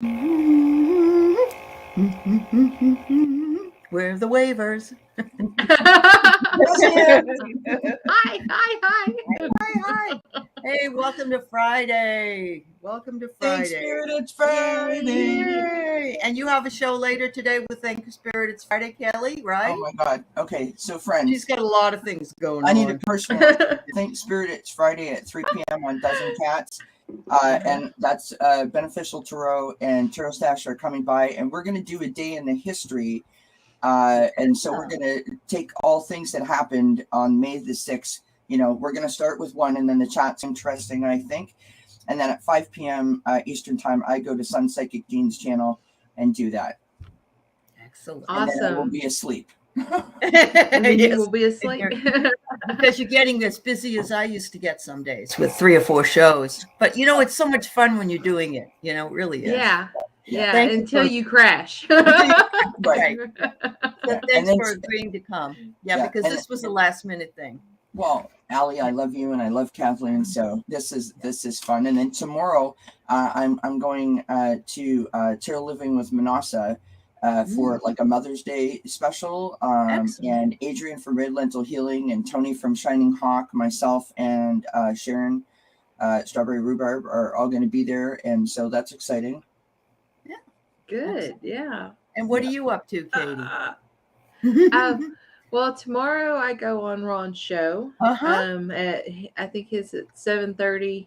We're the waivers. Hi, Hi, hi. Hey, welcome to Friday. Welcome to Thanks, Friday. Spirit, it's Friday. Yay. And you have a show later today with Thank You, Spirit. It's Friday, Kelly, right? Oh my God. Okay, so friends, She's got a lot of things going on. I need to personally thank Spirit. It's Friday at 3 p.m. on Dzncats. And that's Beneficial Tarot and Tarot Stash are coming by, and we're going to do a day in the history. And so we're going to take all things that happened on May the 6th. You know, we're going to start with one, and then the chat's interesting, I think. And then at 5 p.m. Eastern time, I go to Sun Psychic Jean's channel and do that. Excellent. And then I will be asleep. And then you will be asleep. Because you're getting as busy as I used to get some days with 3 or 4 shows. But, you know, it's so much fun when you're doing it. You know, it really is. Yeah, until you crash. Right. So thanks for agreeing to come. Yeah, because this was a last minute thing. Well, Aley, I love you and I love Kathleen, so this is fun. And then tomorrow, I'm going to Tarot Living with Manasa for like a Mother's Day special. And Adrian from Red Lentil Healing and Tony from Shining Hawk, myself and Sharon Strawberry Rhubarb are all going to be there, and so that's exciting. Yeah, good. Yeah. And what are you up to, Katie? Well, tomorrow I go on Ron's show. I think it's at 7:30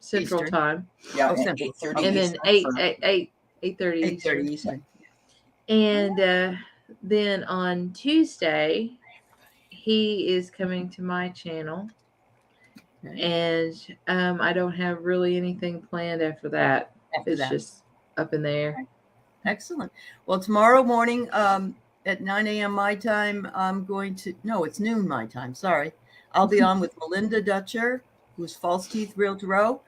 Central Eastern. Time. Yeah, 8:30. And then 8:30 Eastern. And then on Tuesday, he is coming to my channel. And I don't have really anything planned after that. It's just up in the air. Excellent. Well, tomorrow morning at 9 a.m. my time, I'm going to, no, it's noon my time, sorry. I'll be on with Melinda Dutcher, who's False Teeth Real Tarot,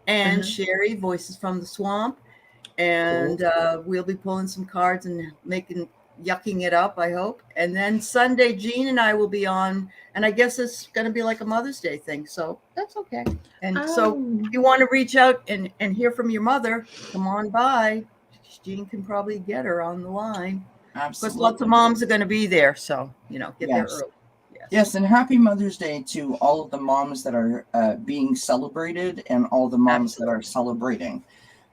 and Sherry, Voices from the Swamp. And we'll be pulling some cards and yucking it up, I hope. And then Sunday, Jean and I will be on, and I guess it's going to be like a Mother's Day thing, so that's okay. And so if you want to reach out and hear from your mother, come on by. Jean can probably get her on the line. Absolutely. Because lots of moms are going to be there, so, you know, get there early. Yes, and happy Mother's Day to all of the moms that are being celebrated and all the moms that are celebrating.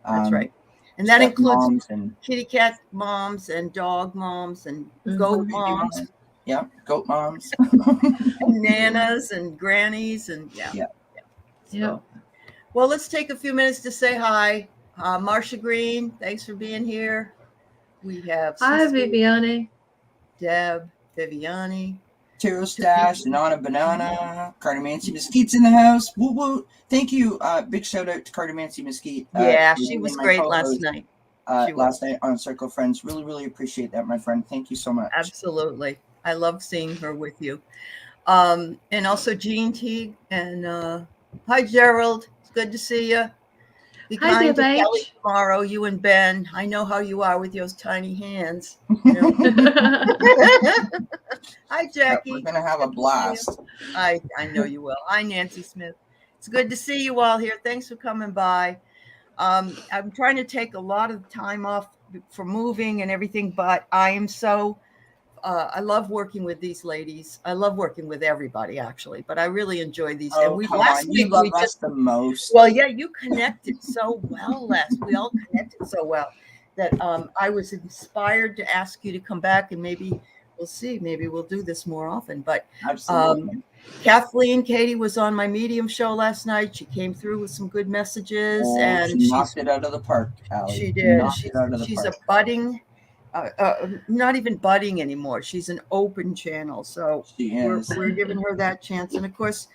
That's right. And that includes kitty cat moms and dog moms and goat moms. Yeah, goat moms. And nanas and grannies and So, well, let's take a few minutes to say hi. Marsha Green, thanks for being here. We have Hi, Viviane. Deb, Viviane. Tarot Stash, Nana Banana, Cartomancy Mesquite's in the house. Woo woo. Thank you. Big shout out to Cartomancy Mesquite. Yeah, she was great last night. Last night on Circle Friends. Really, really appreciate that, my friend. Thank you so much. Absolutely. I love seeing her with you. And also Jean Teague. And hi, Gerald. It's good to see you. Be kind to Kelly tomorrow, you and Ben. I know how you are with those tiny hands. You know? Hi, Jackie. We're going to have a blast. I know you will. Hi, Nancy Smith. It's good to see you all here. Thanks for coming by. I'm trying to take a lot of time off for moving and everything, but I am so... I love working with these ladies. I love working with everybody, actually, but I really enjoy these. Oh, and last week we just the most. Well, yeah, you connected so well we all connected so well that I was inspired to ask you to come back, and maybe we'll see. Maybe we'll do this more often. But Kathleen, Katie was on my Medium show last night. She came through with some good messages, and she knocked it out of the park, Aley. She did. She's a budding. Not even budding anymore. She's an open channel. So we're giving her that chance. And of course,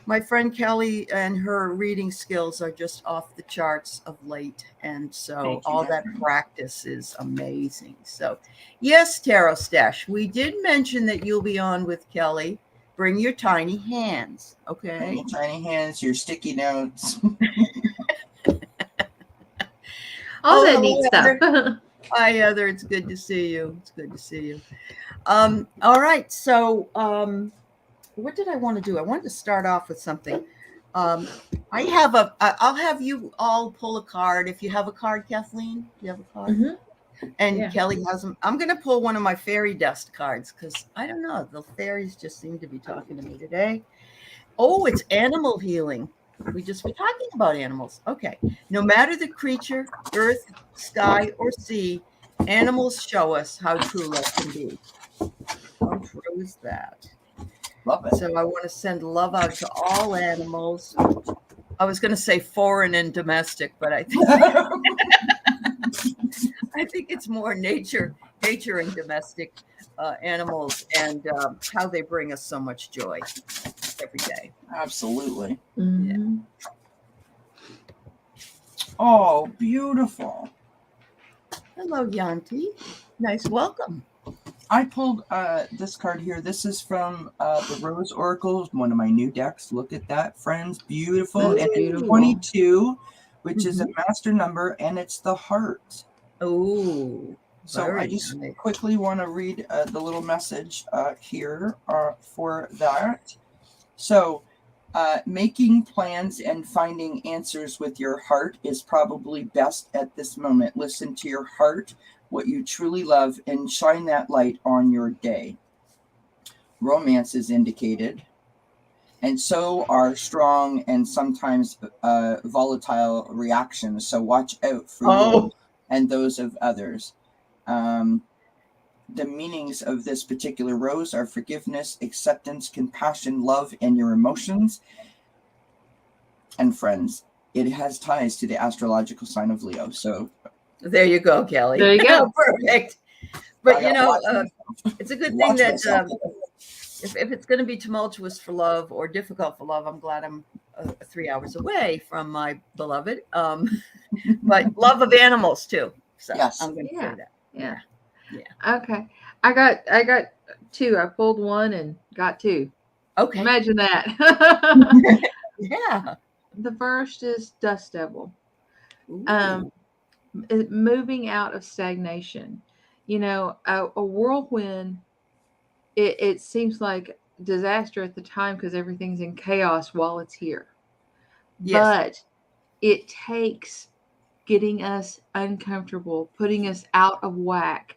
my friend Kelly and her reading skills are just off the charts of late. And so all that practice is amazing. So yes, Tarot Stash, we did mention that you'll be on with Kelly. Bring your tiny hands. Okay. Bring your tiny hands, your sticky notes. All that neat stuff. Hi, Heather. It's good to see you. All right. So what did I want to do? I wanted to start off with something. I have I'll have you all pull a card. If you have a card, Kathleen, you have a card? Mhm. And Yeah. Kelly has them. I'm going to pull one of my fairy dust cards because I don't know. The fairies just seem to be talking to me today. Oh, it's animal healing. We just were talking about animals. Okay. No matter the creature, earth, sky, or sea, animals show us how true love can be. How true is that? Love it. So I want to send love out to all animals. I was going to say foreign and domestic, but I think it's more nature and domestic animals and how they bring us so much joy every day. Absolutely. Mhm. Oh, beautiful. Hello, Yanti. Nice welcome. I pulled this card here. This is from the Rose Oracle, one of my new decks. Look at that, friends. Beautiful. That's And beautiful. it's 22, which is a master number, and it's the heart. Oh, So I just nice. quickly want to read the little message here for that. So making plans and finding answers with your heart is probably best at this moment. Listen to your heart, what you truly love, and shine that light on your day. Romance is indicated, and so are strong and sometimes volatile reactions. So watch out for yours and those of others. The meanings of this particular rose are forgiveness, acceptance, compassion, love, and your emotions. And friends, it has ties to the astrological sign of Leo. So there you go, Kelly. There you go. Perfect. But it's a good thing that if it's going to be tumultuous for love or difficult for love, I'm glad I'm 3 hours away from my beloved. But love of animals too. So yes. I'm going to say that. Yeah. Okay. I got two. I pulled one and got two. Okay. Imagine that. Yeah. The first is Dust Devil. Ooh. Moving out of stagnation. You know, a whirlwind, it seems like disaster at the time because everything's in chaos while it's here. Yes. But it takes getting us uncomfortable, putting us out of whack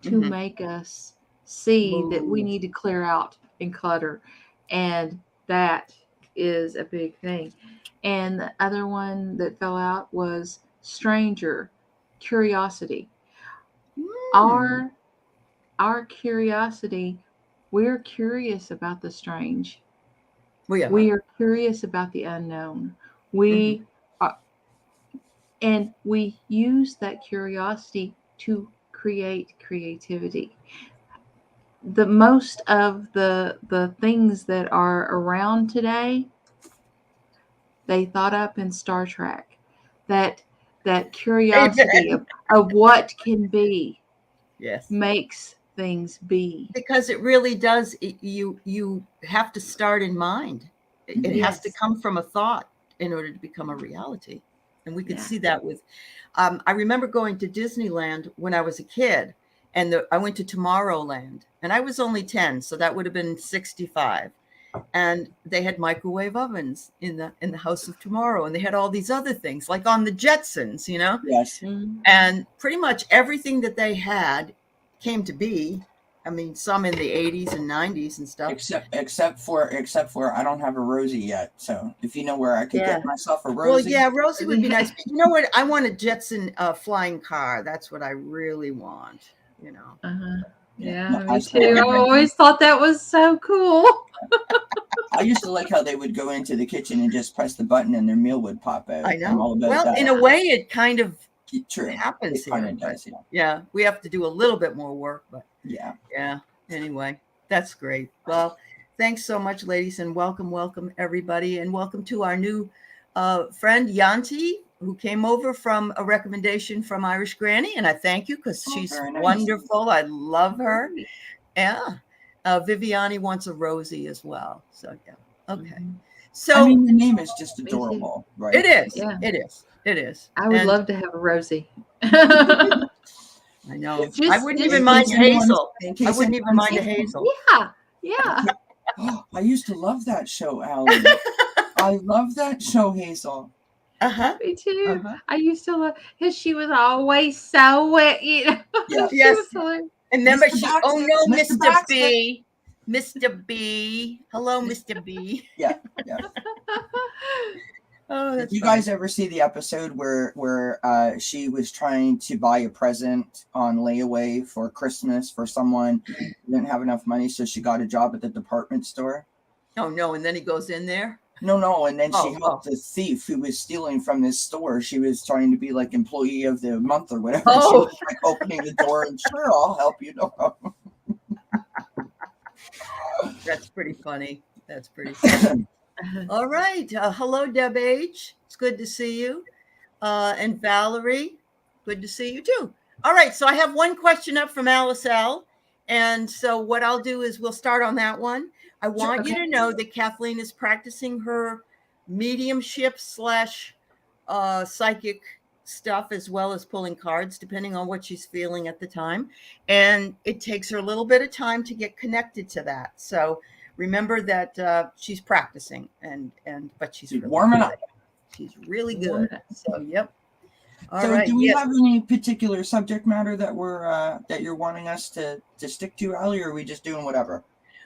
to make us see that we need to clear out and clutter. And that is a big thing. And the other one that fell out was Stranger, Curiosity. Our curiosity, we're curious about the strange. We are curious about the unknown. We are, and we use that curiosity to create creativity. The most of the things that are around today, they thought up in Star Trek. That curiosity of what can be, makes things be. Because it really does. You have to start in mind. It has to come from a thought in order to become a reality. And we could see that with, I remember going to Disneyland when I was a kid, and I went to Tomorrowland, and I was only 10, so that would have been 65. And they had microwave ovens in the House of Tomorrow, and they had all these other things like on the Jetsons, you know. Yes. And pretty much everything that they had came to be. I mean, some in the 80s and 90s and stuff. Except for I don't have a Rosie yet. So if you know where I could get myself a Rosie. Well, yeah, Rosie would be nice. But you know what? I want a Jetson flying car. That's what I really want. You know. Yeah, me too. I always thought that was so cool. I used to like how they would go into the kitchen and just press the button and their meal would pop out. I know. Well, in a way, it kind of happens here. It does, yeah, we have to do a little bit more work, but yeah. Anyway, that's great. Well, thanks so much, ladies, and welcome everybody, and welcome to our new friend Yanti, who came over from a recommendation from Irish Granny, and I thank you because she's wonderful. I love her. Yeah. Viviani wants a Rosie as well. So yeah. Okay. So I mean, the name is just adorable, right? It is. Yeah. It is. I would love to have a Rosie. I know. I wouldn't even mind Hazel. I wouldn't even mind a Hazel. Yeah. I used to love that show, Aley. I love that show, Hazel. Uh-huh. Me too. Uh-huh. I used to love because she was always so wet, you know. Yeah. She Yes. was hilarious. And remember, Mr. she, Baxter, oh no, Mr. Mr. Baxter. B. Mr. B. Hello, Mr. B. Yeah. Oh, Did that's you funny. guys ever see the episode where she was trying to buy a present on layaway for Christmas for someone who didn't have enough money, so she got a job at the department store? Oh no, and then he goes in there. No, and then she Oh, helped the thief who was stealing from this store. She was trying to be like employee of the month or whatever. Oh. She was like opening the door and sure, I'll help you. No problem. That's pretty funny. That's pretty funny. All right. Hello, Deb H. It's good to see you. And Valerie, good to see you too. All right. So I have one question up from Alice L. And so what I'll do is we'll start on that one. I want you to know that Kathleen is practicing her mediumship / psychic stuff as well as pulling cards, depending on what she's feeling at the time. And it takes her a little bit of time to get connected to that. So remember that she's practicing but she's really warming up. She's really good. So yep. All so right. do we have any particular subject matter that we're that you're wanting us to stick to, Aley, or are we just doing whatever?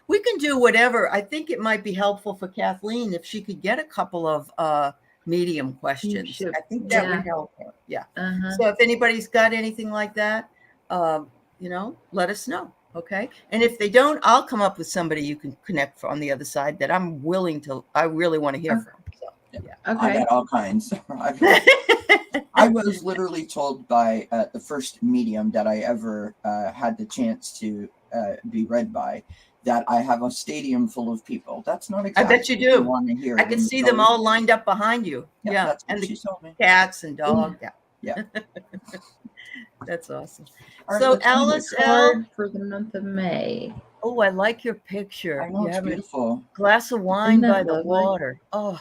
We can do whatever. I think it might be helpful for Kathleen if she could get a couple of medium questions. I think that would help her. Yeah. So if anybody's got anything like that, let us know. Okay. And if they don't, I'll come up with somebody you can connect on the other side that I really want to hear from. So, yeah. Okay. I got all kinds. I was literally told by the first medium that I ever had the chance to be read by that I have a stadium full of people. That's not exactly I bet you do. Want to hear. I can see them all lined up behind you. Yeah. That's and the cats and dog. Yeah. That's awesome. Right, so Alice L. for the month of May. Oh, I like your picture. I know, it's beautiful. A glass of wine by the water. Oh,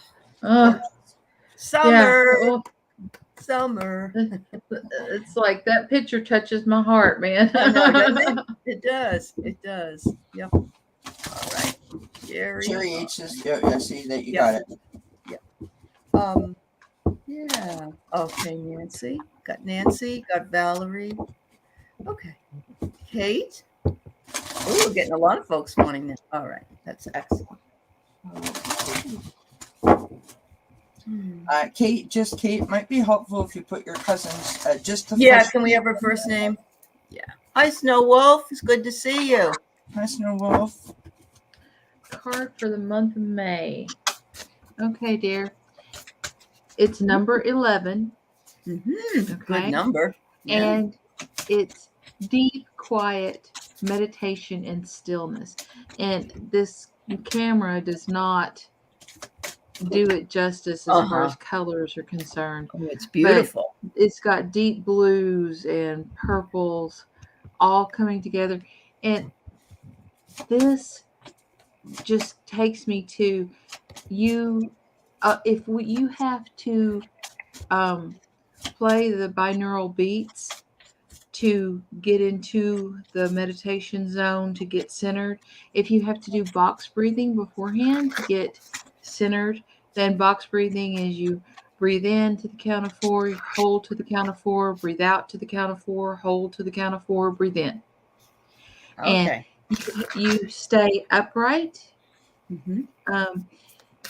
summer. Yeah. Summer. It's like that picture touches my heart, man. I know, doesn't it? It does. It does. Yep. All right. Jerry H is see that you got it. Yeah. Yeah. Okay, Nancy. Got Nancy. Got Valerie. Okay. Kate. Oh, we're getting a lot of folks wanting this. All right. That's excellent. Kate might be helpful if you put your cousins just the first. Can we have her first name? Yeah. Hi, Snow Wolf. It's good to see you. Hi, Snow Wolf. Card for the month of May. Okay, dear. It's number 11. Okay. Good number. And it's deep, quiet meditation and stillness. And this camera does not do it justice as far as colors are concerned. Oh, it's beautiful. But it's got deep blues and purples all coming together. And this just takes me to you. You have to play the binaural beats to get into the meditation zone, to get centered. If you have to do box breathing beforehand to get centered, then box breathing is you breathe in to the count of 4, hold to the count of 4, breathe out to the count of 4, hold to the count of 4, breathe in. Okay. And you stay upright.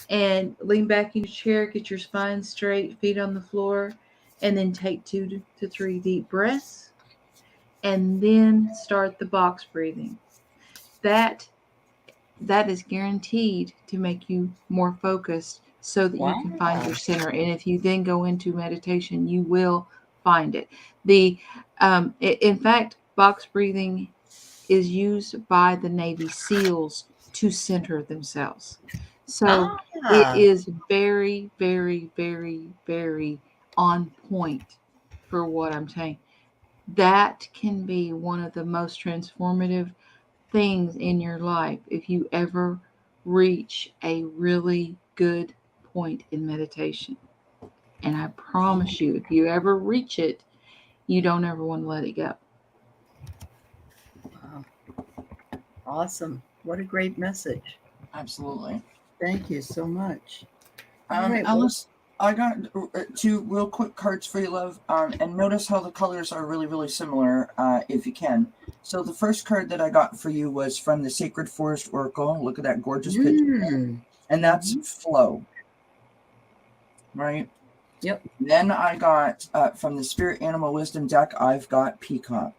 And lean back in your chair, get your spine straight, feet on the floor, and then take 2 to 3 deep breaths, and then start the box breathing. That is guaranteed to make you more focused so that you can find your center. And if you then go into meditation, you will find it. In fact, box breathing is used by the Navy SEALs to center themselves. So it is very, very, very, very on point for what I'm saying. That can be one of the most transformative things in your life if you ever reach a really good point in meditation. And I promise you, if you ever reach it, you don't ever want to let it go. Wow. Awesome. What a great message. Absolutely. Thank you so much. All right, Alice, I got two real quick cards for you, love. And notice how the colors are really, really similar, if you can. So the first card that I got for you was from the Sacred Forest Oracle. Look at that gorgeous picture. And that's flow. Right? Yep. Then I got from the Spirit Animal Wisdom deck, I've got Peacock.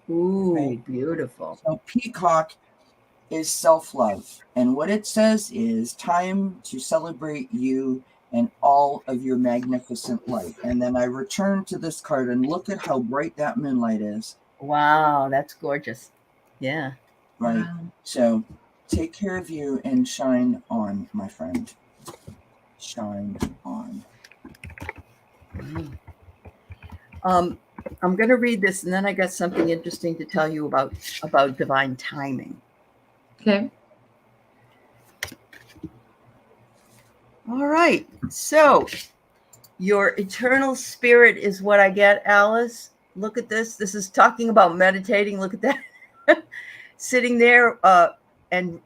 Ooh, Right? beautiful. So Peacock is self-love. And what it says is time to celebrate you and all of your magnificent light. And then I return to this card and look at how bright that moonlight is. Wow, that's gorgeous. Yeah. Right. Wow. So take care of you and shine on, my friend. Shine on. I'm going to read this, and then I got something interesting to tell you about divine timing. Okay. All right. So your eternal spirit is what I get, Alice. Look at this. This is talking about meditating. Look at that. Sitting there, and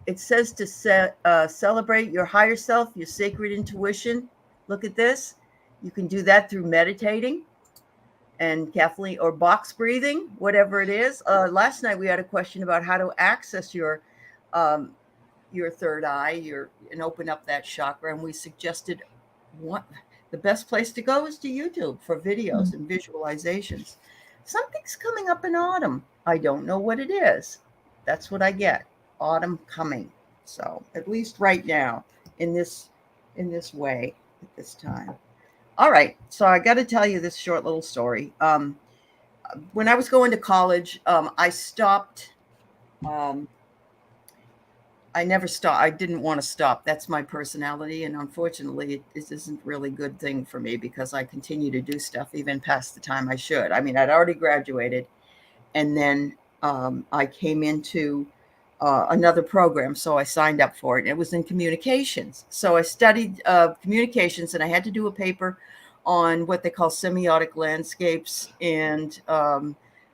it says to celebrate your higher self, your sacred intuition. Look at this. You can do that through meditating and Kathleen, or box breathing, whatever it is. Last night we had a question about how to access your third eye, and open up that chakra, and we suggested the best place to go is to YouTube for videos and visualizations. Something's coming up in autumn. I don't know what it is. That's what I get. Autumn coming. So at least right now, in this way, at this time. All right. So I got to tell you this short little story. When I was going to college, I stopped. I never stopped. I didn't want to stop. That's my personality. And unfortunately, it isn't really a good thing for me because I continue to do stuff even past the time I should. I mean, I'd already graduated, and then I came into another program. So I signed up for it. It was in communications. So I studied communications, and I had to do a paper on what they call semiotic landscapes and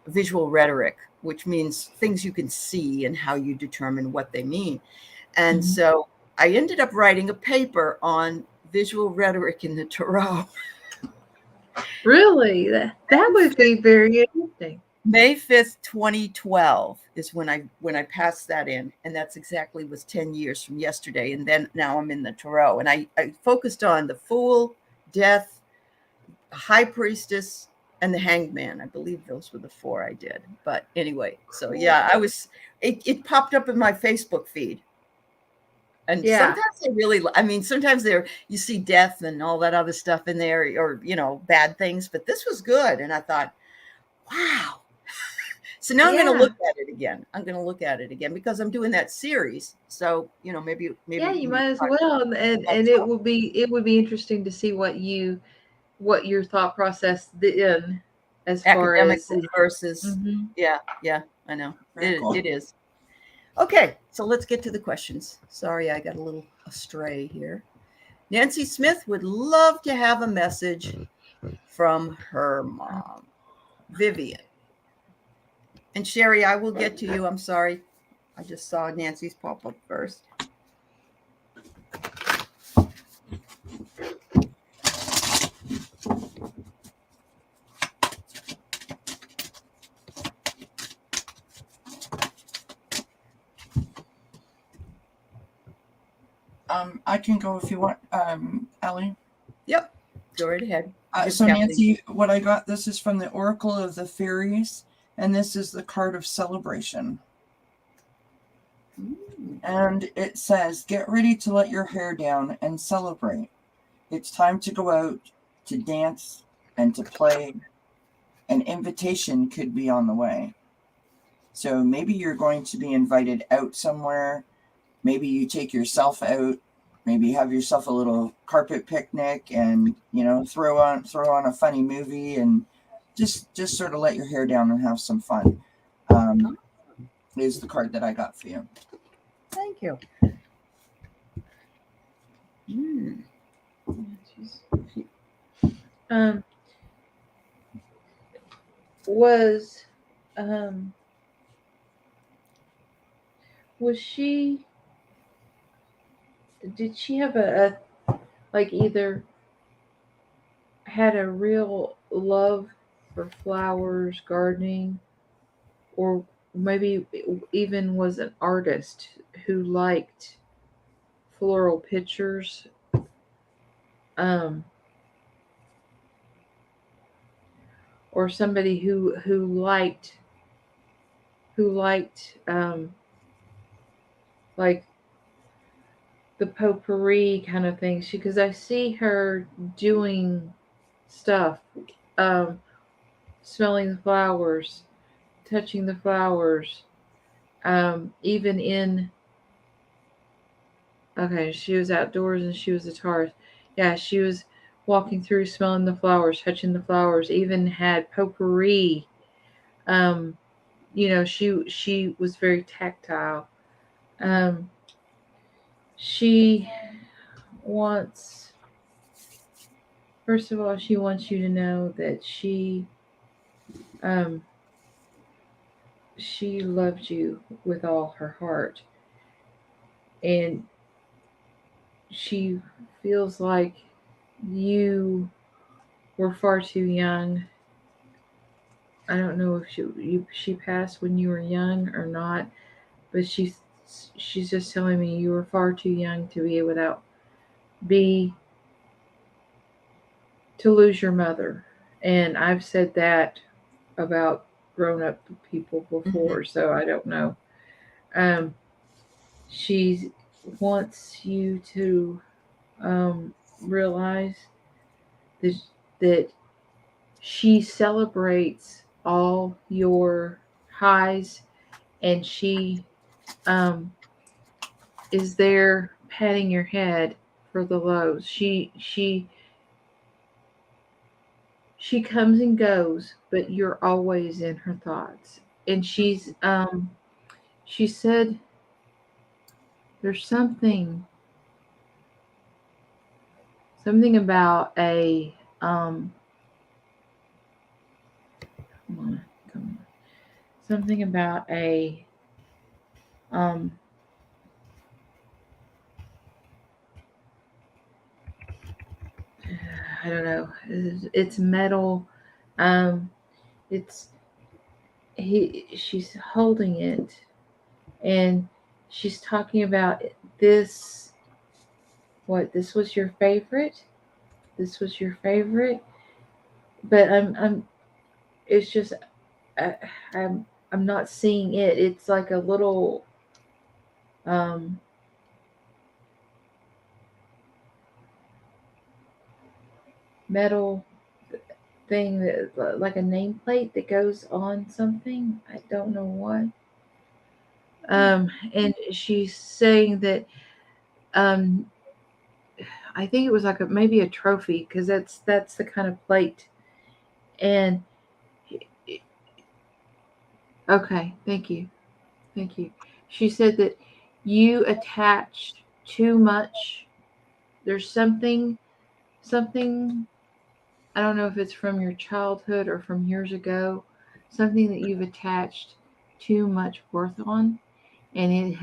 visual rhetoric, which means things you can see and how you determine what they mean. And so I ended up writing a paper on visual rhetoric in the tarot. Really? That would be very interesting. May 5th, 2012 is when I passed that in. And that's exactly was 10 years from yesterday. And then now I'm in the tarot. And I focused on the Fool, Death, High Priestess, and the Hanged Man. I believe those were the 4 I did. But anyway, so yeah, it popped up in my Facebook feed. And sometimes you see death and all that other stuff in there, or, bad things, but this was good. And I thought, wow. So now I'm going to look at it again. I'm going to look at it again because I'm doing that series. So, maybe. Yeah, you might as well. And it would be interesting to see what your thought process then, as far as versus. Yeah, I know. It is. Okay, so let's get to the questions. Sorry, I got a little astray here. Nancy Smith would love to have a message from her mom, Vivian. And Sherry, I will get to you. I'm sorry. I just saw Nancy's pop up first. I can go if you want, Aley. Yep, go right ahead. So Nancy, what I got, this is from the Oracle of the Fairies, and this is the card of celebration. And it says, get ready to let your hair down and celebrate. It's time to go out to dance and to play. An invitation could be on the way. So maybe you're going to be invited out somewhere. Maybe you take yourself out. Maybe have yourself a little carpet picnic and, throw on a funny movie and just sort of let your hair down and have some fun. Is the card that I got for you. Thank you. Was she did she have a like either had a real love for flowers, gardening, or maybe even was an artist who liked floral pictures, um, or somebody who liked like the potpourri kind of thing. Because I see her doing stuff, um, smelling the flowers, touching the flowers, even in. Okay, she was outdoors and she was a tourist. Yeah, she was walking through, smelling the flowers, touching the flowers. Even had potpourri. Um, she was very tactile. Um, she wants, first of all, she wants you to know that um, she loved you with all her heart, and she feels like you were far too young. I don't know if she passed when you were young or not, but she's just telling me you were far too young to be without be to lose your mother. And I've said that about grown up people before, so I don't know. Um, she wants you to realize that that she celebrates all your highs, and she um, is there patting your head for the lows. She comes and goes, but you're always in her thoughts. And she said there's something about a come on, something about a um I don't know. It's metal. Um, it's she's holding it, and she's talking about this. What, this was your favorite? This was your favorite? But I'm. It's just I, I'm not seeing it. It's like a little um metal thing that like a nameplate that goes on something. I don't know what. And she's saying that um, I think it was like maybe a trophy, because that's the kind of plate. And okay, thank you. She said that you attach too much. There's something. I don't know if it's from your childhood or from years ago. Something that you've attached too much worth on, and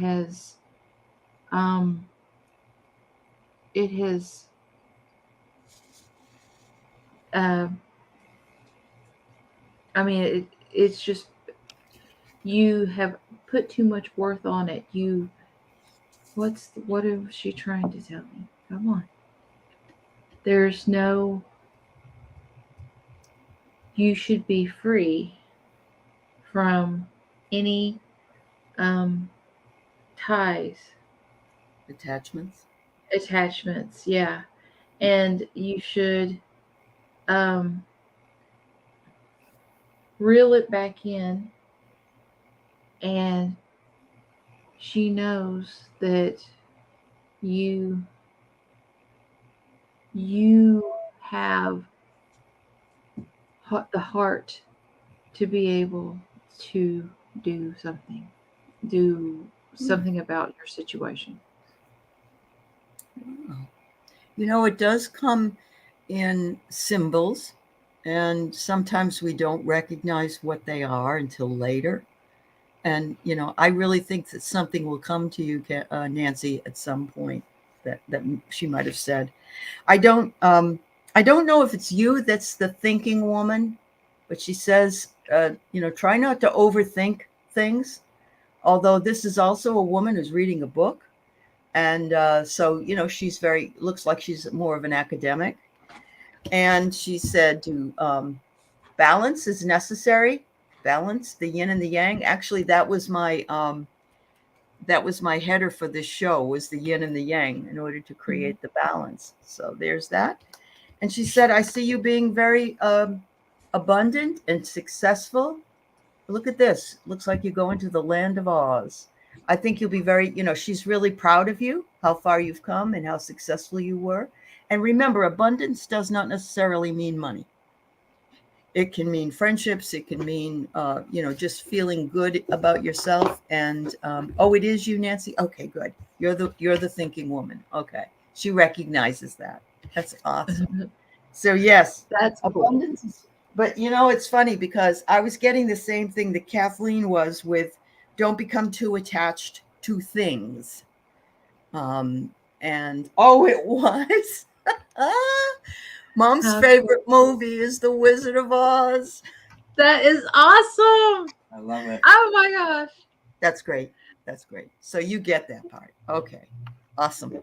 um, it has uh, I mean, it's just you have put too much worth on it. What is she trying to tell me? Come on. There's no. You should be free from any ties, attachments. Yeah, and you should reel it back in. And she knows that you have the heart to be able to do something about your situation. It does come in symbols, and sometimes we don't recognize what they are until later. And I really think that something will come to you, Nancy, at some point. that she might have said. I don't know if it's you that's the thinking woman, but she says, try not to overthink things. Although this is also a woman who's reading a book. And so, she's looks like she's more of an academic. And she said to balance is necessary. Balance, the yin and the yang. Actually, that was my header for this show, was the yin and the yang, in order to create the balance. So there's that. And she said, I see you being very abundant and successful. Look at this. Looks like you go into the land of Oz. I think you'll be very, she's really proud of you, how far you've come and how successful you were. And remember, abundance does not necessarily mean money. It can mean friendships. It can mean, just feeling good about yourself. And, it is you, Nancy. Okay, good. You're the thinking woman. Okay. She recognizes that. That's awesome. So yes, That's abundance. Cool. But it's funny because I was getting the same thing that Kathleen was with, don't become too attached to things. And it was. Mom's favorite movie is The Wizard of Oz. That is awesome. I love it. Oh my gosh. That's great. That's great. So you get that part. Okay. Awesome.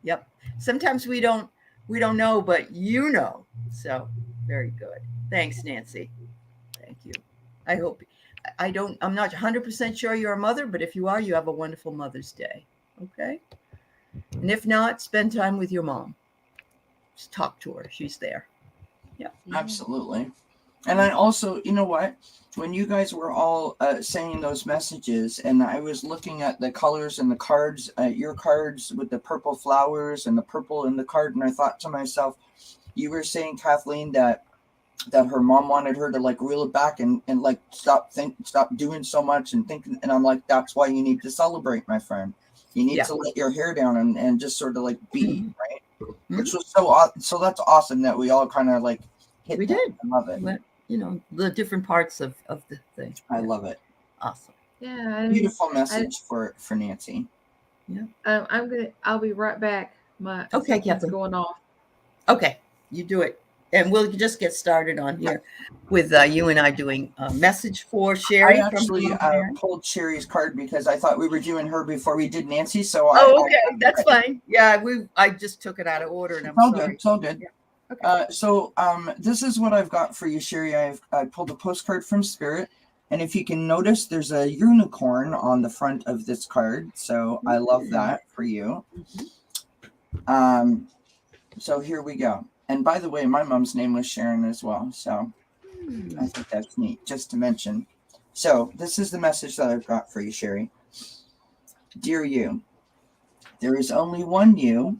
Yep. Sometimes we don't know, but So very good. Thanks, Nancy. Thank you. I'm not 100% sure you're a mother, but if you are, you have a wonderful Mother's Day. Okay. And if not, spend time with your mom. Just talk to her. She's there. Yeah. Absolutely. And I also, you know what? When you guys were all saying those messages, and I was looking at the colors and the cards, your cards with the purple flowers and the purple in the card, and I thought to myself, you were saying, Kathleen, that her mom wanted her to like reel it back and like stop doing so much and thinking. And I'm like, that's why you need to celebrate, my friend. You need to let your hair down and just sort of like be, right? Mm-hmm. Which was so that's awesome that we all kind of like hit. We that. did. I love it. The different parts of the thing. I love it. Awesome. Yeah. Beautiful message for Nancy. Yeah. I'll be right back. My something's going off. Okay, you do it. And we'll just get started on here with you and I doing a message for Sherry. I actually pulled Sherry's card because I thought we were doing her before we did Nancy. So that's fine. Yeah, I just took it out of order, and I'm sorry. It's all good. Yeah. Okay. This is what I've got for you, Sherry. I pulled a postcard from Spirit, and if you can notice, there's a unicorn on the front of this card. So I love that for you. So here we go. And by the way, my mom's name was Sharon as well. So I think that's neat, just to mention. So this is the message that I've got for you, Sherry. Dear you, there is only one you,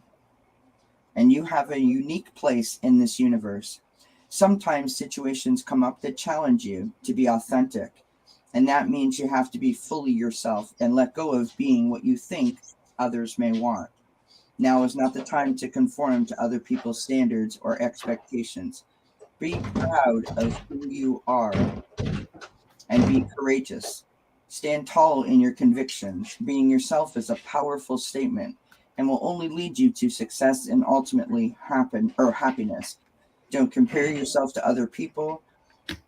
and you have a unique place in this universe. Sometimes situations come up that challenge you to be authentic, and that means you have to be fully yourself and let go of being what you think others may want. Now is not the time to conform to other people's standards or expectations. Be proud of who you are and be courageous. Stand tall in your convictions. Being yourself is a powerful statement and will only lead you to success and ultimately happiness. Don't compare yourself to other people.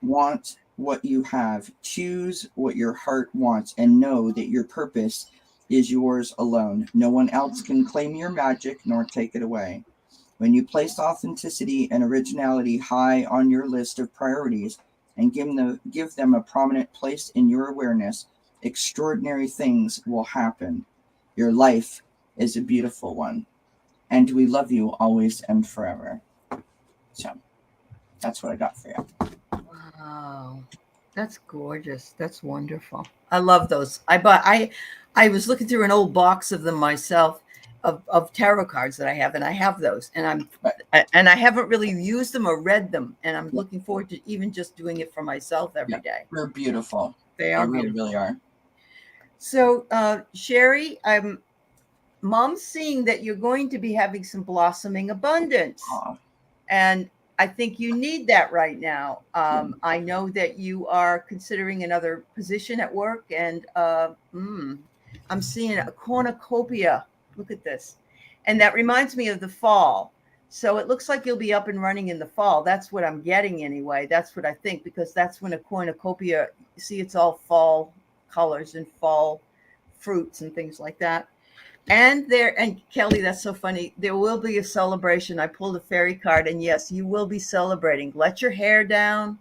Want what you have. Choose what your heart wants and know that your purpose is yours alone. No one else can claim your magic nor take it away. When you place authenticity and originality high on your list of priorities and give them a prominent place in your awareness, extraordinary things will happen. Your life is a beautiful one, and we love you always and forever. So that's what I got for you. Wow, that's gorgeous. That's wonderful. I love those. I was looking through an old box of them myself, of tarot cards that I have, and I have those, and I haven't really used them or read them, and I'm looking forward to even just doing it for myself every day. They're beautiful. They are beautiful. Really are. So, Sherry, Mom's seeing that you're going to be having some blossoming abundance, and I think you need that right now. I know that you are considering another position at work, and I'm seeing a cornucopia. Look at this. And that reminds me of the fall. So it looks like you'll be up and running in the fall. That's what I'm getting anyway. That's what I think, because that's when a cornucopia, you see, it's all fall colors and fall fruits and things like that. And Kelly, that's so funny. There will be a celebration. I pulled a fairy card, and yes, you will be celebrating. Let your hair down.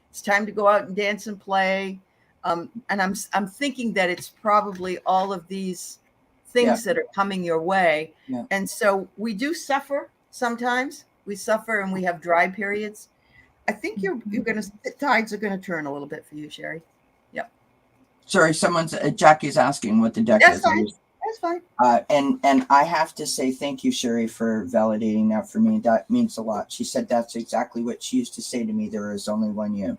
It's time to go out and dance and play. And I'm thinking that it's probably all of these things that are coming your way. Yeah. And so we do suffer sometimes. We suffer and we have dry periods. I think the tides are gonna turn a little bit for you, Sherry. Yep. Sorry, Jackie's asking what the deck is. That's fine. And I have to say thank you, Sherry, for validating that for me. That means a lot. She said that's exactly what she used to say to me. There is only one you.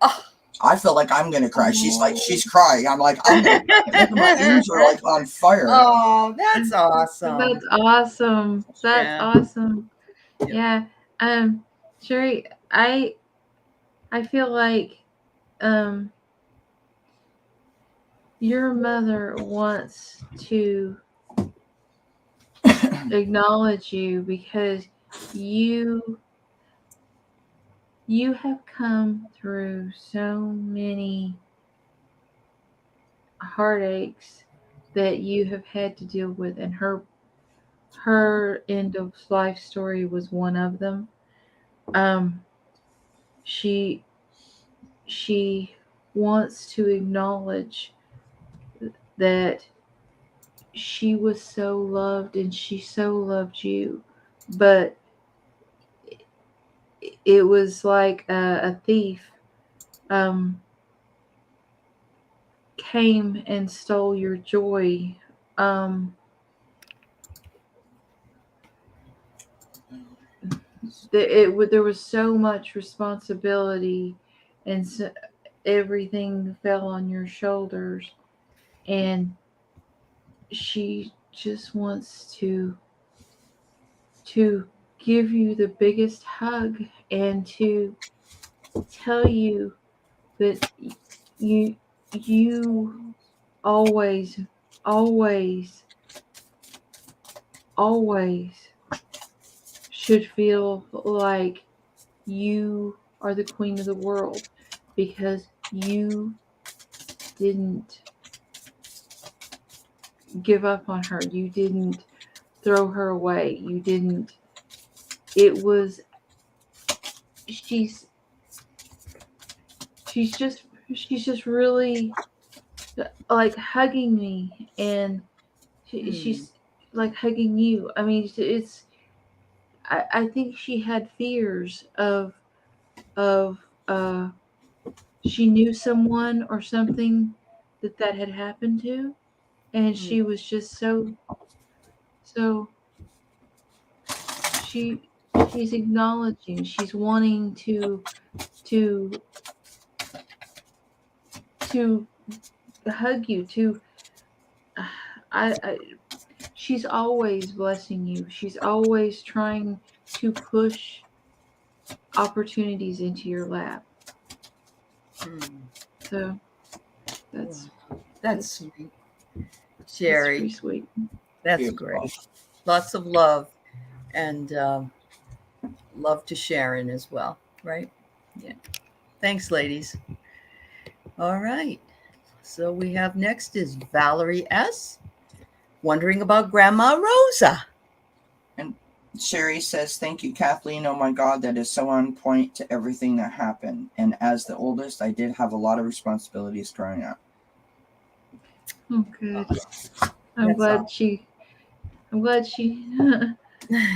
Oh. I feel like I'm gonna cry. She's like, she's crying. I'm like, my ears are like on fire. Oh, that's awesome. That's awesome. That's awesome. Yeah. Sherry, I feel like your mother wants to acknowledge you because you have come through so many heartaches that you have had to deal with, and her end of life story was one of them. She wants to acknowledge that she was so loved and she so loved you, but it was like a thief came and stole your joy. There was so much responsibility, and so everything fell on your shoulders, and she just wants to give you the biggest hug and to tell you that you always should feel like you are the queen of the world, because you didn't give up on her. You didn't throw her away. You didn't. It was, she's just really like hugging me, and she's like hugging you. I mean, I think she had fears of she knew someone or something that had happened to, and she was just so she's acknowledging, she's wanting to hug you, she's always blessing you. She's always trying to push opportunities into your lap. So that's sweet, Sherry. That's sweet. That's beautiful. Great. Lots of love, and love to Sharon as well, right? Yeah. Thanks, ladies. All right. So we have next is Valerie S. wondering about Grandma Rosa. And Sherry says, thank you, Kathleen. Oh my God, that is so on point to everything that happened. And as the oldest, I did have a lot of responsibilities growing up. Oh, good. I'm glad she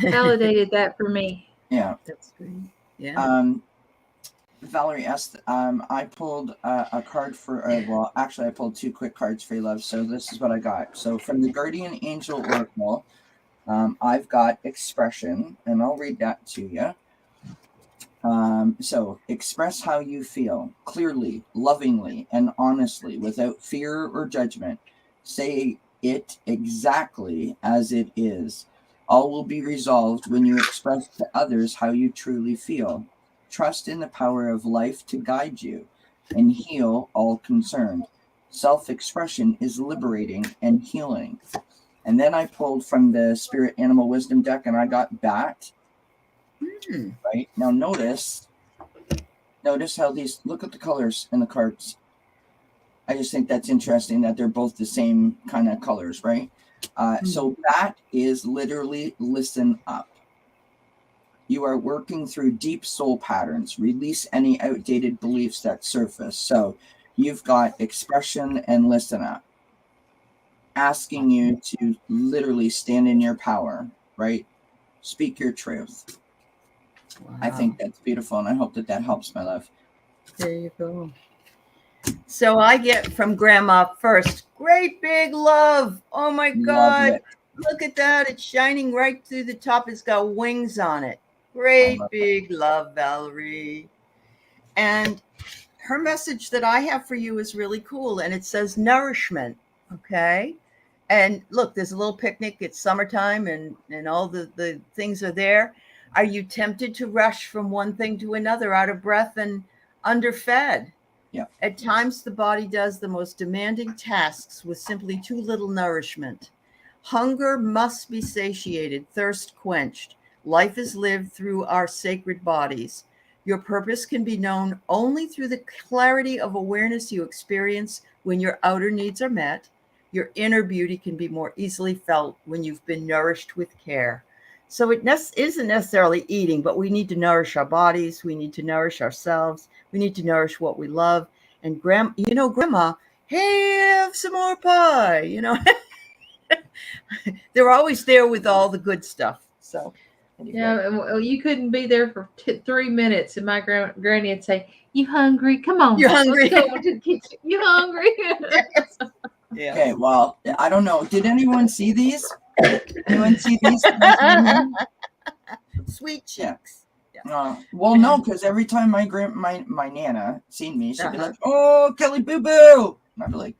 validated that for me. Yeah. That's great. Yeah. Valerie asked, I pulled a card for, well, actually I pulled two quick cards for you, love. So this is what I got. So from the Guardian Angel Oracle, I've got expression, and I'll read that to you. So express how you feel clearly, lovingly, and honestly, without fear or judgment. Say it exactly as it is. All will be resolved when you express to others how you truly feel. Trust in the power of life to guide you and heal all concerned. Self-expression is liberating and healing. And then I pulled from the Spirit Animal Wisdom deck, and I got Bat. Right now, notice how these, look at the colors in the cards. I just think that's interesting that they're both the same kind of colors, right? So Bat is literally listen up. You are working through deep soul patterns. Release any outdated beliefs that surface. So you've got expression and listen up, asking you to literally stand in your power, right? Speak your truth. Wow. I think that's beautiful, and I hope that helps, my love. There you go. So I get from Grandma first, great big love. Oh my God. Look at that. It's shining right through the top. It's got wings on it. Great big love, Valerie. And her message that I have for you is really cool. And it says nourishment. Okay. And look, there's a little picnic. It's summertime and all the things are there. Are you tempted to rush from one thing to another, out of breath and underfed? Yeah. At times, the body does the most demanding tasks with simply too little nourishment. Hunger must be satiated, thirst quenched. Life is lived through our sacred bodies. Your purpose can be known only through the clarity of awareness you experience when your outer needs are met. Your inner beauty can be more easily felt when you've been nourished with care. So it isn't necessarily eating, but we need to nourish our bodies. We need to nourish ourselves. We need to nourish what we love. And Grandma, have some more pie. They're always there with all the good stuff. So anyway. Yeah, you couldn't be there for 3 minutes, and my granny would say, "You hungry? Come on, you're hungry. Let's go to the kitchen. You hungry?" Yeah. Okay. Well, I don't know. Did anyone see these? Anyone see these? Sweet cheeks. Yeah. Well, no, because every time my Nana seen me, she'd be like, "Oh, Kelly Boo Boo," and I'd be like,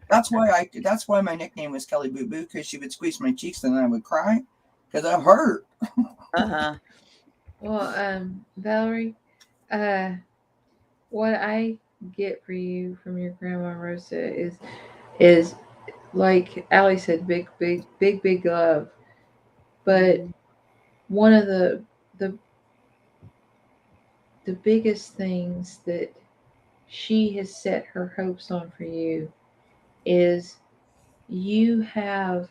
"That's why my nickname was Kelly Boo Boo, because she would squeeze my cheeks and then I would cry because it hurt." Well, Valerie, what I get for you from your grandma Rosa is like Aley said, big love. But one of the biggest things that she has set her hopes on for you is you have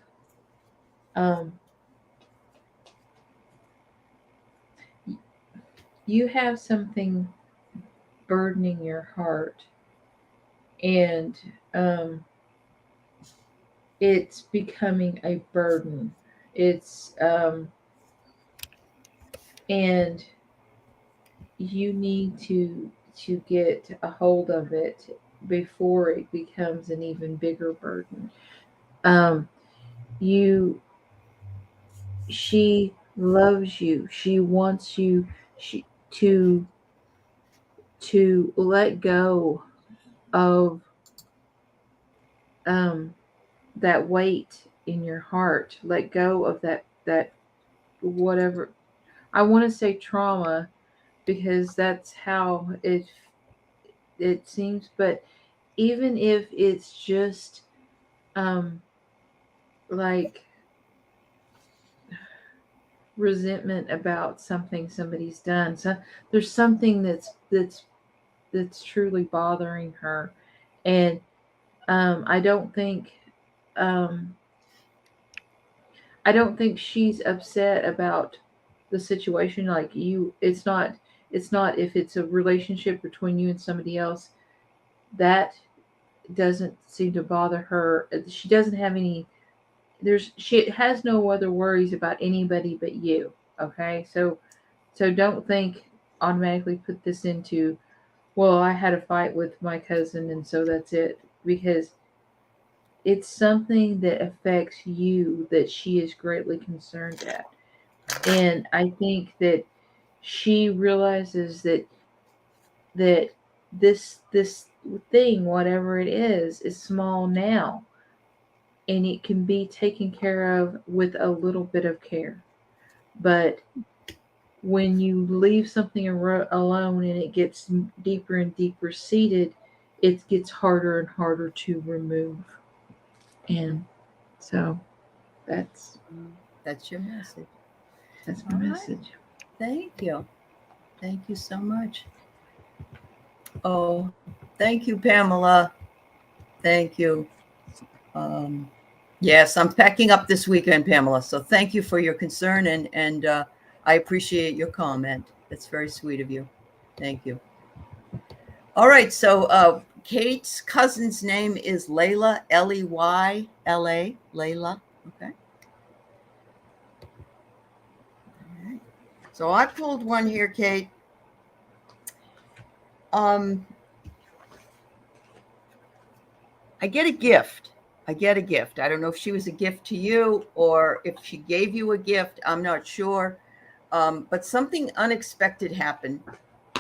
something burdening your heart, and it's becoming a burden. It's and you need to get a hold of it before it becomes an even bigger burden. She loves you. She wants you to let go of that weight in your heart. Let go of that whatever. I want to say trauma, because that's how it seems, but even if it's just like resentment about something somebody's done, so there's something that's truly bothering her, and I don't think she's upset about the situation. Like you, it's not if it's a relationship between you and somebody else, that doesn't seem to bother her. She doesn't have any, she has no other worries about anybody but you. Okay. So don't think, automatically put this into, well, I had a fight with my cousin and so that's it, because it's something that affects you that she is greatly concerned at. And I think that she realizes that this thing, whatever it is small now, and it can be taken care of with a little bit of care. But when you leave something alone and it gets deeper and deeper seated, it gets harder and harder to remove. And So that's your message. my All right. message. Thank you. Thank you so much. Oh, thank you, Pamela. Thank you. Yes, I'm packing up this weekend, Pamela. So thank you for your concern, and I appreciate your comment. That's very sweet of you. Thank you. All right. So Kate's cousin's name is Layla, Leyla. Layla. Okay. All right. So I pulled one here, Kate. I get a gift. I don't know if she was a gift to you or if she gave you a gift. I'm not sure. But something unexpected happened.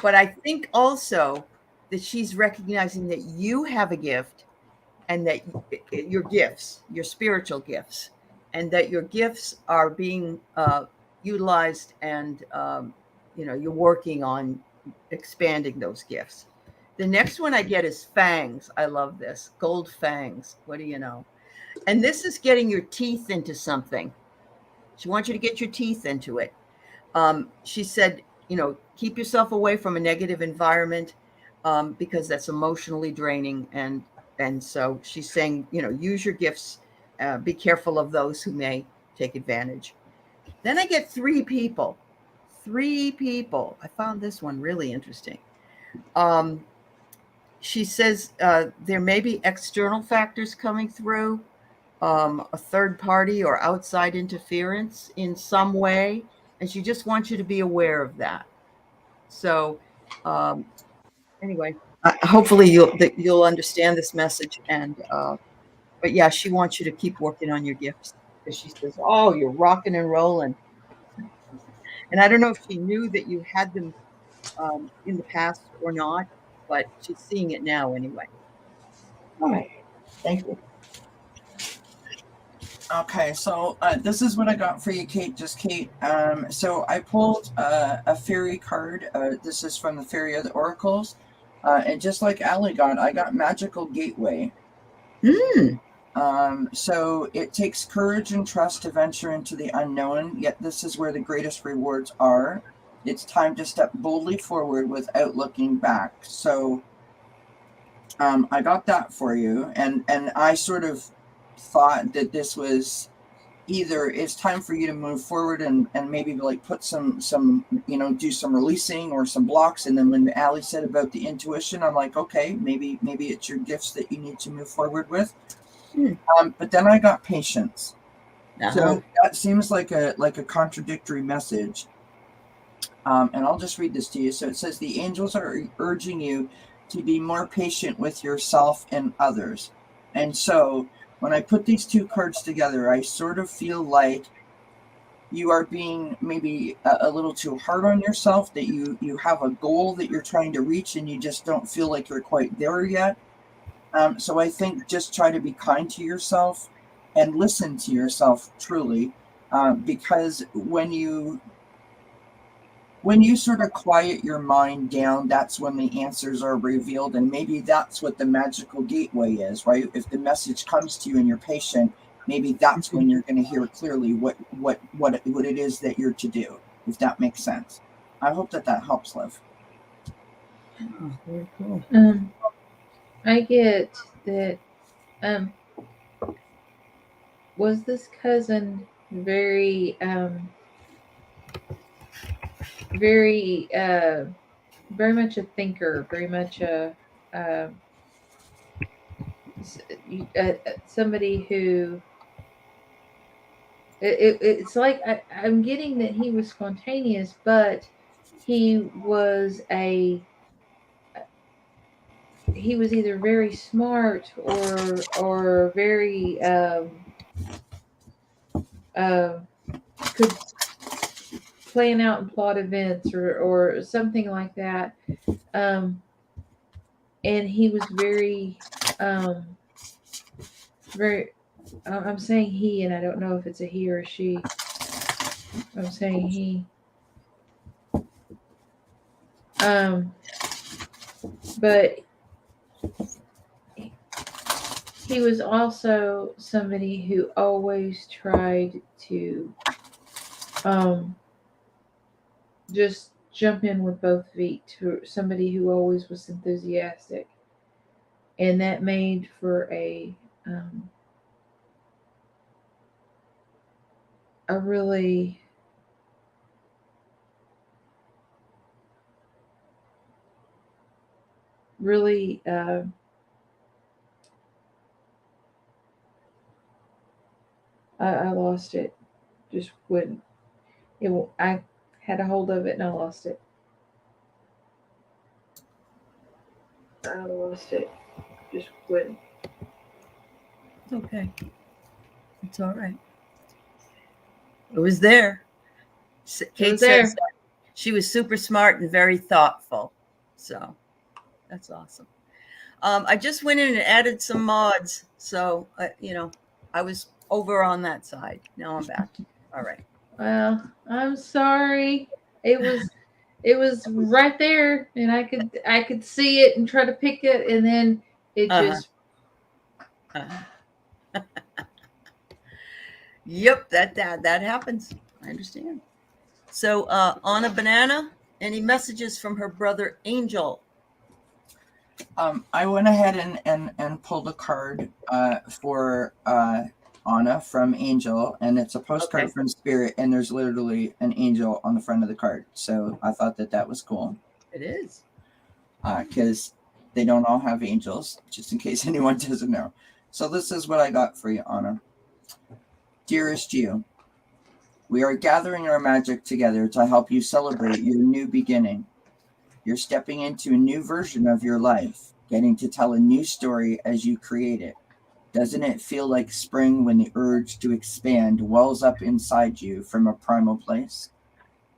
But I think also that she's recognizing that you have a gift and that your gifts, your spiritual gifts, and that your gifts are being utilized, and you're working on expanding those gifts. The next one I get is fangs. I love this. Gold fangs. What do you know? And this is getting your teeth into something. She wants you to get your teeth into it. She said, keep yourself away from a negative environment because that's emotionally draining. And so she's saying, use your gifts. Be careful of those who may take advantage. Then I get three people. I found this one really interesting. She says there may be external factors coming through, a third party or outside interference in some way, and she just wants you to be aware of that. So, anyway, hopefully you'll understand this message. And but yeah, she wants you to keep working on your gifts because she says, "Oh, you're rocking and rolling." And I don't know if she knew that you had them in the past or not, but she's seeing it now anyway. All right. Thank you. Okay, so this is what I got for you, Kate. Just Kate. So I pulled a fairy card. This is from the Fairy of the Oracles, and just like Aley got, I got Magical Gateway. So it takes courage and trust to venture into the unknown. Yet this is where the greatest rewards are. It's time to step boldly forward without looking back. So I got that for you, and I sort of thought that this was either it's time for you to move forward and maybe like put some do some releasing or some blocks. And then when Aley said about the intuition, I'm like, okay, maybe it's your gifts that you need to move forward with. But then I got patience. So that seems like a contradictory message. And I'll just read this to you. So it says the angels are urging you to be more patient with yourself and others. And so when I put these two cards together, I sort of feel like you are being maybe a little too hard on yourself, that you have a goal that you're trying to reach and you just don't feel like you're quite there yet. So I think just try to be kind to yourself and listen to yourself truly, because when you sort of quiet your mind down, that's when the answers are revealed. And maybe that's what the magical gateway is, right? If the message comes to you and you're patient, maybe that's when you're going to hear clearly what it is that you're to do, if that makes sense. I hope that helps, Liv. Oh, very cool. I get that. Was this cousin very much a thinker, very much somebody who it's like I'm getting that he was spontaneous, but he was either very smart or very could plan out and plot events or something like that. And he was very I'm saying he, and I don't know if it's a he or a she. I'm saying he. But he was also somebody who always tried to just jump in with both feet, to somebody who always was enthusiastic, and that made for a really really I lost it. Just wouldn't. I had a hold of it and I lost it. I lost it. Just wouldn't. It's okay. It's all right. It was there. Kate says she was super smart and very thoughtful. So that's awesome. I just went in and added some mods. So, I was over on that side. Now I'm back. All right. Well, I'm sorry. It was right there, and I could see it and try to pick it, and then it just. Yep, that happens. I understand. So, Anna Banana, any messages from her brother Angel? I went ahead and pulled a card for Anna from Angel, and it's a postcard from Spirit, and there's literally an angel on the front of the card. So I thought that was cool. It is. Because they don't all have angels, just in case anyone doesn't know. So this is what I got for you, Anna. Dearest you, we are gathering our magic together to help you celebrate your new beginning. You're stepping into a new version of your life, getting to tell a new story as you create it. Doesn't it feel like spring when the urge to expand wells up inside you from a primal place?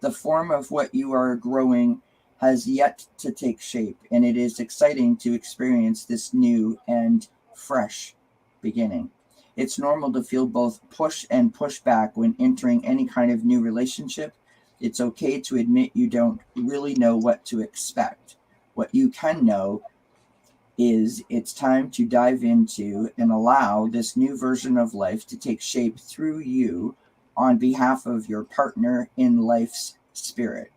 The form of what you are growing has yet to take shape, and it is exciting to experience this new and fresh beginning. It's normal to feel both push and push back when entering any kind of new relationship. It's okay to admit you don't really know what to expect. What you can know is it's time to dive into and allow this new version of life to take shape through you on behalf of your partner in life's spirit.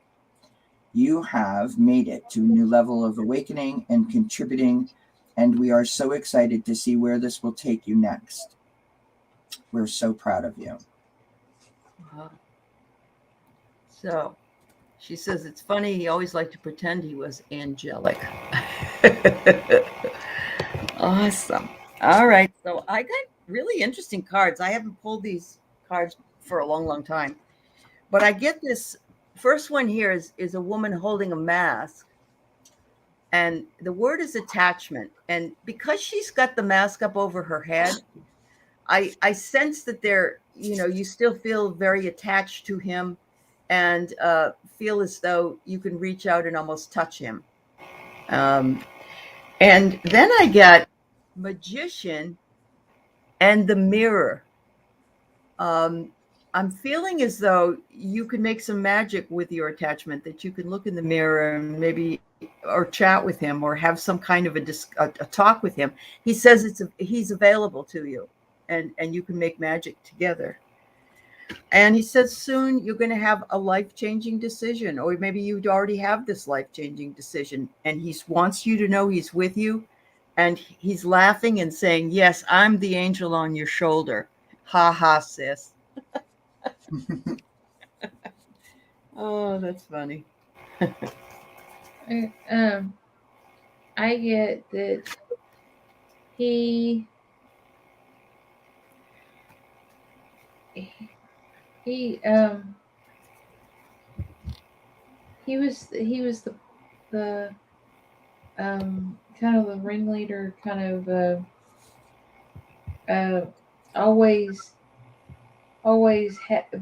You have made it to a new level of awakening and contributing, and we are so excited to see where this will take you next. We're so proud of you. Wow. So she says it's funny. He always liked to pretend he was angelic. Awesome. All right. So I got really interesting cards. I haven't pulled these cards for a long, long time. But I get this first one here is a woman holding a mask. And the word is attachment. And because she's got the mask up over her head, I sense that you still feel very attached to him and feel as though you can reach out and almost touch him. And then I get magician and the mirror. I'm feeling as though you can make some magic with your attachment, that you can look in the mirror and maybe or chat with him or have some kind of a talk with him. He says he's available to you and you can make magic together. And he says soon you're going to have a life-changing decision, or maybe you already have this life-changing decision, and he wants you to know he's with you, and he's laughing and saying, yes, I'm the angel on your shoulder. Ha ha, sis. Oh, that's funny. I get that he was the kind of the ringleader, kind of always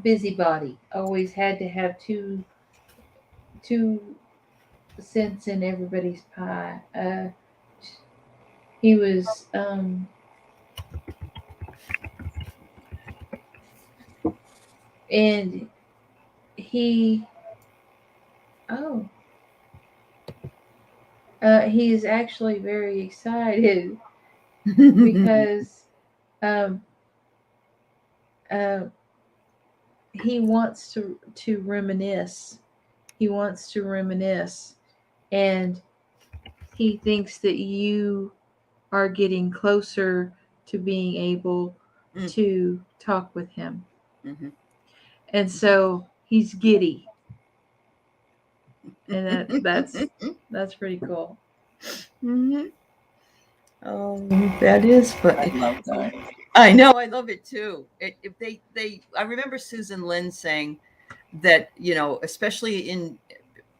busybody, always had to have two cents in everybody's pie. He was and he he is actually very excited because he wants to reminisce. He wants to reminisce, and he thinks that you are getting closer to being able to talk with him. Mm-hmm. And so he's giddy. And that's pretty cool. Mm-hmm. Oh, that is funny. I love that. I know, I love it too. I remember Susan Lynn saying that, you know, especially in,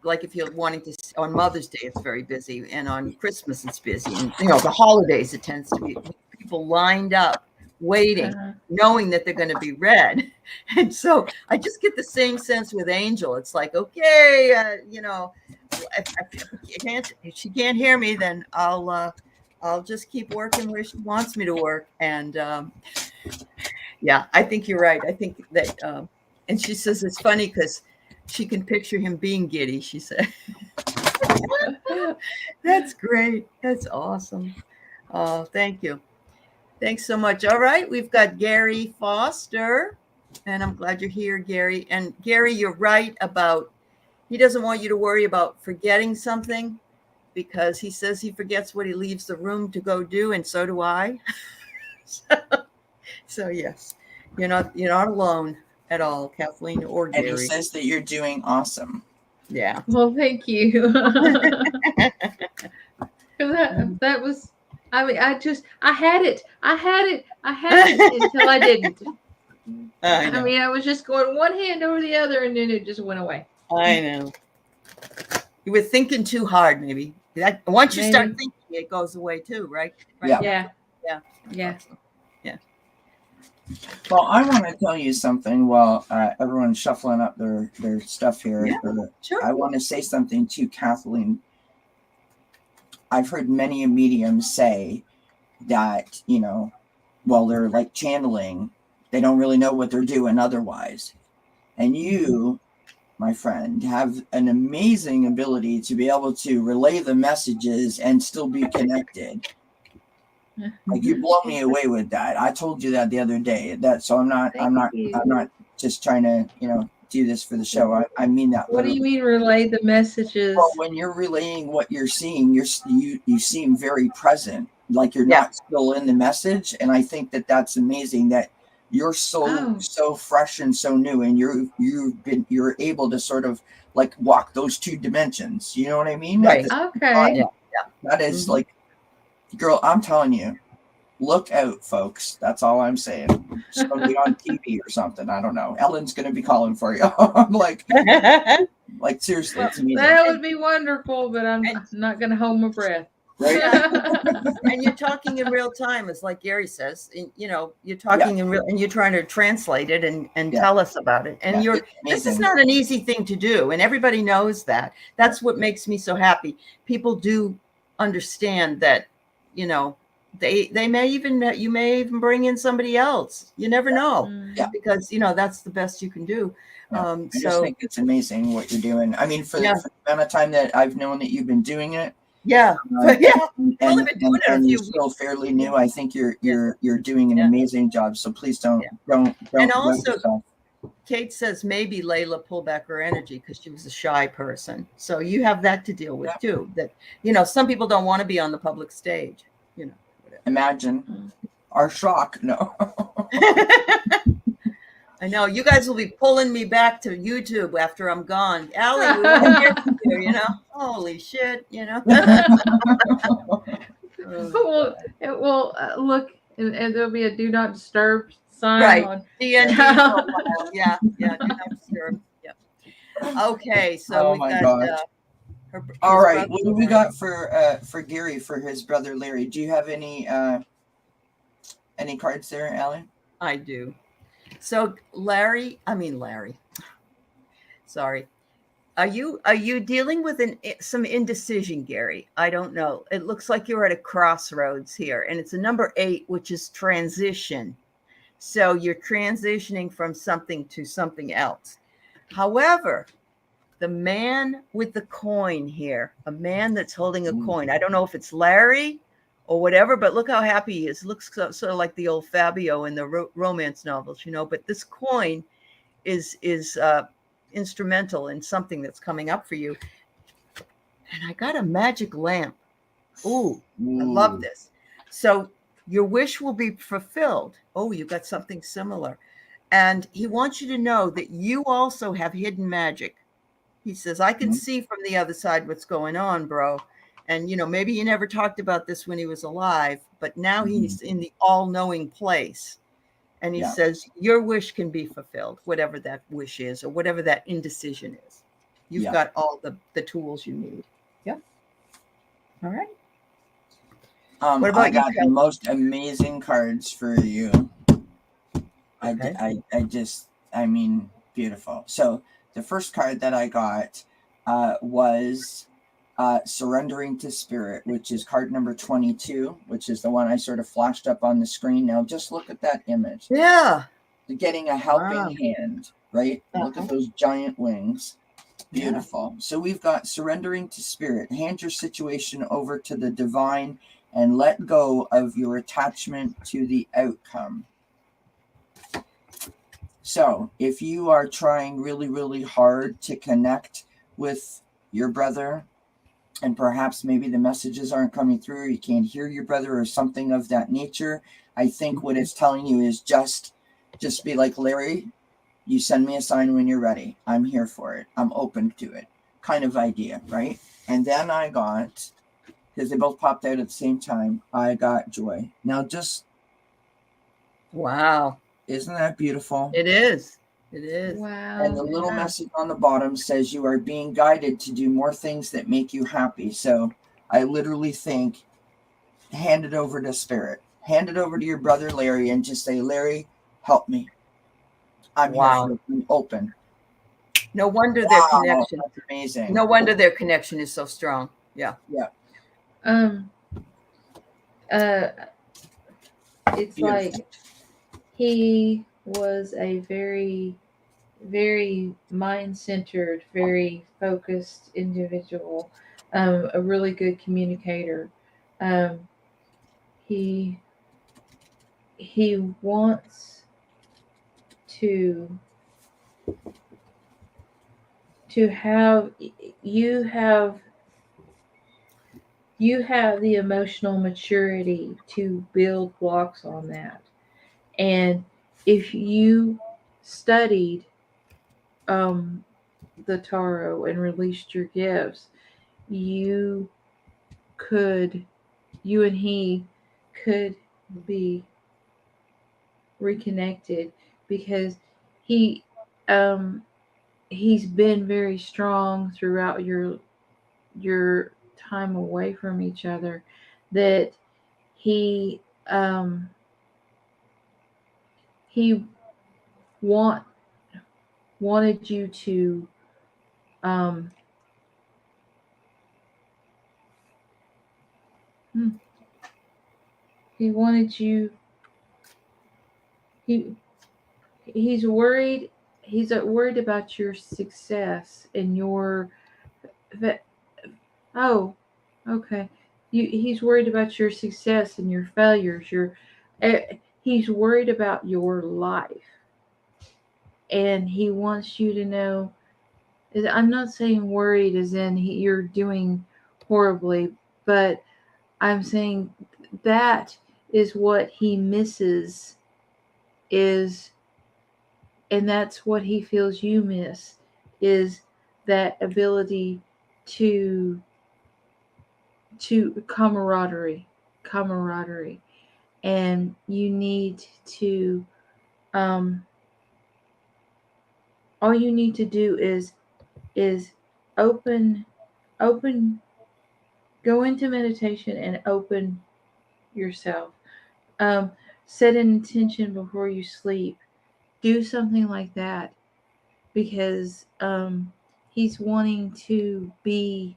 like, if you're wanting to, on Mother's Day, it's very busy, and on Christmas it's busy, and, you know, the holidays, it tends to be people lined up waiting, knowing that they're going to be read. And so I just get the same sense with Angel. It's like, okay, you know, if she can't hear me, then I'll just keep working where she wants me to work. And yeah, I think you're right. I think that, and she says it's funny because she can picture him being giddy, she said. That's great. That's awesome. Oh, thank you. Thanks so much. All right, we've got Gary Foster, and I'm glad you're here, Gary. And Gary, you're right about, he doesn't want you to worry about forgetting something, because he says he forgets what he leaves the room to go do, and so do I. So yes, you're not alone at all, Kathleen or Gary. And he says that you're doing awesome. Yeah. Well, thank you. that was, I mean, I had it until I didn't. I mean, I was just going one hand over the other, and then it just went away. I know. You were thinking too hard, maybe. Once you start thinking, it goes away too, right? Yeah. Yeah. Well, I want to tell you something while everyone's shuffling up their stuff here. Yeah, sure. I want to say something to Kathleen. I've heard many mediums say that, you know, while they're like channeling, they don't really know what they're doing otherwise. And you, my friend, have an amazing ability to be able to relay the messages and still be connected. Like, you blow me away with that. I told you that the other day. So I'm not just trying to, you know, do this for the show. I mean that. What do you mean relay the messages? Well, when you're relaying what you're seeing, you seem very present, like you're not still in the message. And I think that that's amazing that you're so fresh and so new, and you're able to sort of like walk those two dimensions. You know what I mean? Right. Okay. Yeah. That is like, girl, I'm telling you, look out, folks. That's all I'm saying. It's going to be on TV or something. I don't know. Ellen's going to be calling for you. I'm like seriously, it's amazing. That would be wonderful, but I'm not going to hold my breath. Right? And you're talking in real time, as like Gary says. You know, you're talking in real, and you're trying to translate it and tell us about it. And this is not an easy thing to do, and everybody knows that. That's what makes me so happy. People do understand that. You know, you may even bring in somebody else. You never know, because, you know, that's the best you can do. I just think it's amazing what you're doing. I mean, for the amount of time that I've known that you've been doing it. Yeah. And you're still fairly new. I think you're doing an amazing job. So please don't. And also, Kate says maybe Layla pulled back her energy because she was a shy person. So you have that to deal with too. That, you know, some people don't want to be on the public stage. You know, whatever. Imagine our shock. No. I know you guys will be pulling me back to YouTube after I'm gone. Aley, we want to hear from you. You know, holy shit. You know. Well, look, and there'll be a do not disturb sign. Right. On. DND. Yeah. Do not disturb. Yep. Okay. So we got. All right. What do we got for Gary, for his brother Larry? Do you have any cards there, Aley? I do. So Larry. Sorry. Are you dealing with some indecision, Gary? I don't know. It looks like you're at a crossroads here, and it's a number 8, which is transition. So you're transitioning from something to something else. However, the man with the coin here, a man that's holding a coin. I don't know if it's Larry or whatever, but look how happy he is. Looks sort of like the old Fabio in the romance novels, you know, but this coin is instrumental in something that's coming up for you. And I got a magic lamp. Ooh, I love this. So your wish will be fulfilled. Oh, you got something similar. And he wants you to know that you also have hidden magic. He says, I can see from the other side what's going on, bro. And, you know, maybe you never talked about this when he was alive, but now he's in the all-knowing place. And he says, your wish can be fulfilled, whatever that wish is, or whatever that indecision is. You've got all the tools you need. Yep. All right. What about I got the most amazing cards for you. Okay. I mean, beautiful. So the first card that I got was Surrendering to Spirit, which is card number 22, which is the one I sort of flashed up on the screen. Now just look at that image. Yeah. Getting a helping hand, right? Look at those giant wings. Beautiful. So we've got Surrendering to Spirit. Hand your situation over to the divine and let go of your attachment to the outcome. So if you are trying really, really hard to connect with your brother, and perhaps maybe the messages aren't coming through, or you can't hear your brother or something of that nature, I think what it's telling you is just be like, Larry, you send me a sign when you're ready. I'm here for it. I'm open to it. Kind of idea, right? And then I got, because they both popped out at the same time, I got Joy. Now just... Wow. Isn't that beautiful? It is. It is. Wow. And the little message on the bottom says you are being guided to do more things that make you happy. So I literally think, hand it over to Spirit. Hand it over to your brother, Larry, and just say, Larry, help me. I'm here for it. I'm open. No wonder their connection. That's amazing. No wonder their connection is so strong. Yeah. Yeah. It's beautiful. Like he was a very, very mind-centered, very focused individual, a really good communicator. He wants to have you have the emotional maturity to build blocks on that. And if you studied the tarot and released your gifts, you and he could be reconnected, because he's been very strong throughout your time away from each other, that he wanted you to he wanted you he's worried about your success and your he's worried about your success and your failures. He's worried about your life, and he wants you to know. I'm not saying worried as in you're doing horribly, but I'm saying that is what he misses, and that's what he feels you miss, is that ability to camaraderie, and you need to all you need to do is open go into meditation and open yourself. Set an intention before you sleep. Do something like that, because he's wanting to be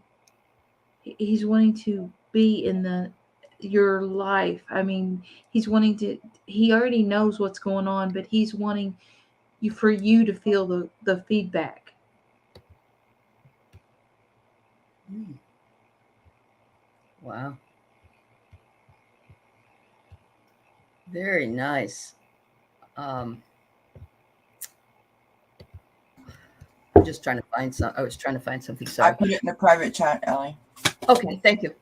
in your life. I mean, he already knows what's going on, but he's wanting for you to feel the feedback. Wow. Very nice. I'm just trying to find some. I was trying to find something. I Sorry. put it in the private chat, Aley. Okay, thank you.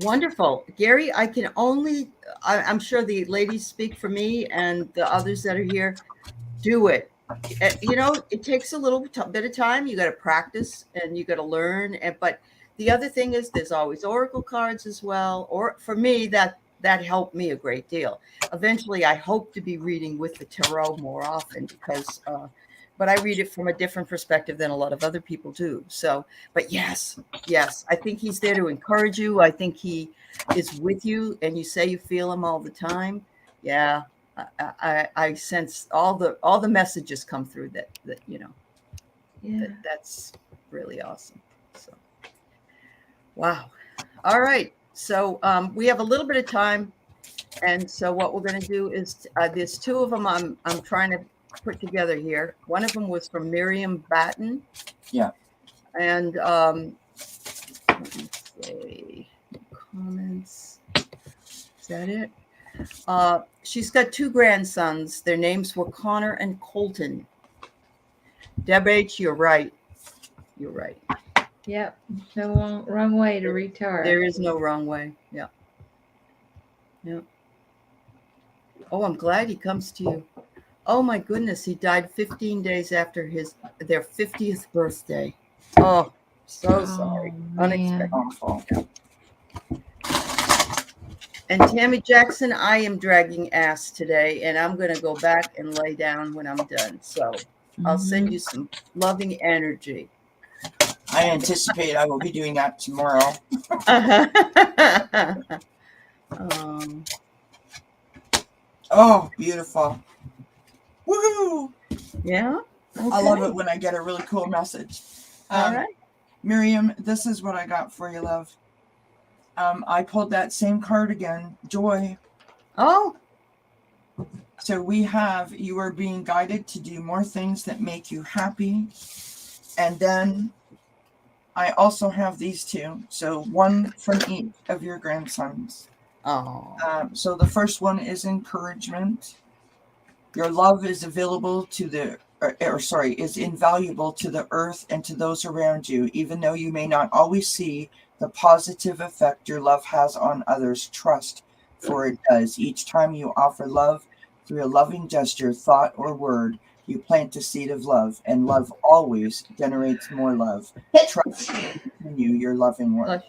Wonderful. Gary, I'm sure the ladies speak for me and the others that are here. Do it. It takes a little bit of time. You got to practice and you got to learn. But the other thing is there's always oracle cards as well. Or for me, that helped me a great deal. Eventually, I hope to be reading with the tarot more often because, but I read it from a different perspective than a lot of other people do. So, but yes, I think he's there to encourage you. I think he is with you, and you say you feel him all the time. Yeah, I sense all the messages come through that that's really awesome. So, wow. All right. So we have a little bit of time, and so what we're going to do is there's two of them I'm trying to put together here. One of them was from Miriam Batten. Yeah. And let me say comments. Is that it? She's got two grandsons. Their names were Connor and Colton. Deb H, you're right. You're right. Yep. No wrong way to read tarot. There is no wrong way. Yeah. Yeah. Oh, I'm glad he comes to you. Oh my goodness, he died 15 days after their 50th birthday. Oh, so sorry. Unexpected. Awful. And Tammy Jackson, I am dragging ass today, and I'm going to go back and lay down when I'm done. So I'll send you some loving energy. I anticipate I will be doing that tomorrow. Oh, beautiful. Woohoo! Yeah? Okay. I love it when I get a really cool message. All right. Miriam, this is what I got for you, love. I pulled that same card again, joy. Oh. So you are being guided to do more things that make you happy. And then I also have these two. So one from each of your grandsons. Oh. So the first one is encouragement. Your love is available to is invaluable to the earth and to those around you, even though you may not always see the positive effect your love has on others. Trust, for it does. Each time you offer love through a loving gesture, thought, or word, you plant a seed of love, and love always generates more love. Trust to continue your loving work.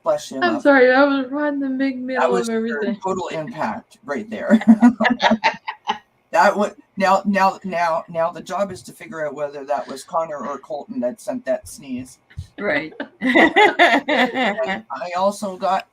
Bless you. I'm sorry, I was right in the big middle That was of everything. Total impact right there. That would now the job is to figure out whether that was Connor or Colton that sent that sneeze. Right. I also got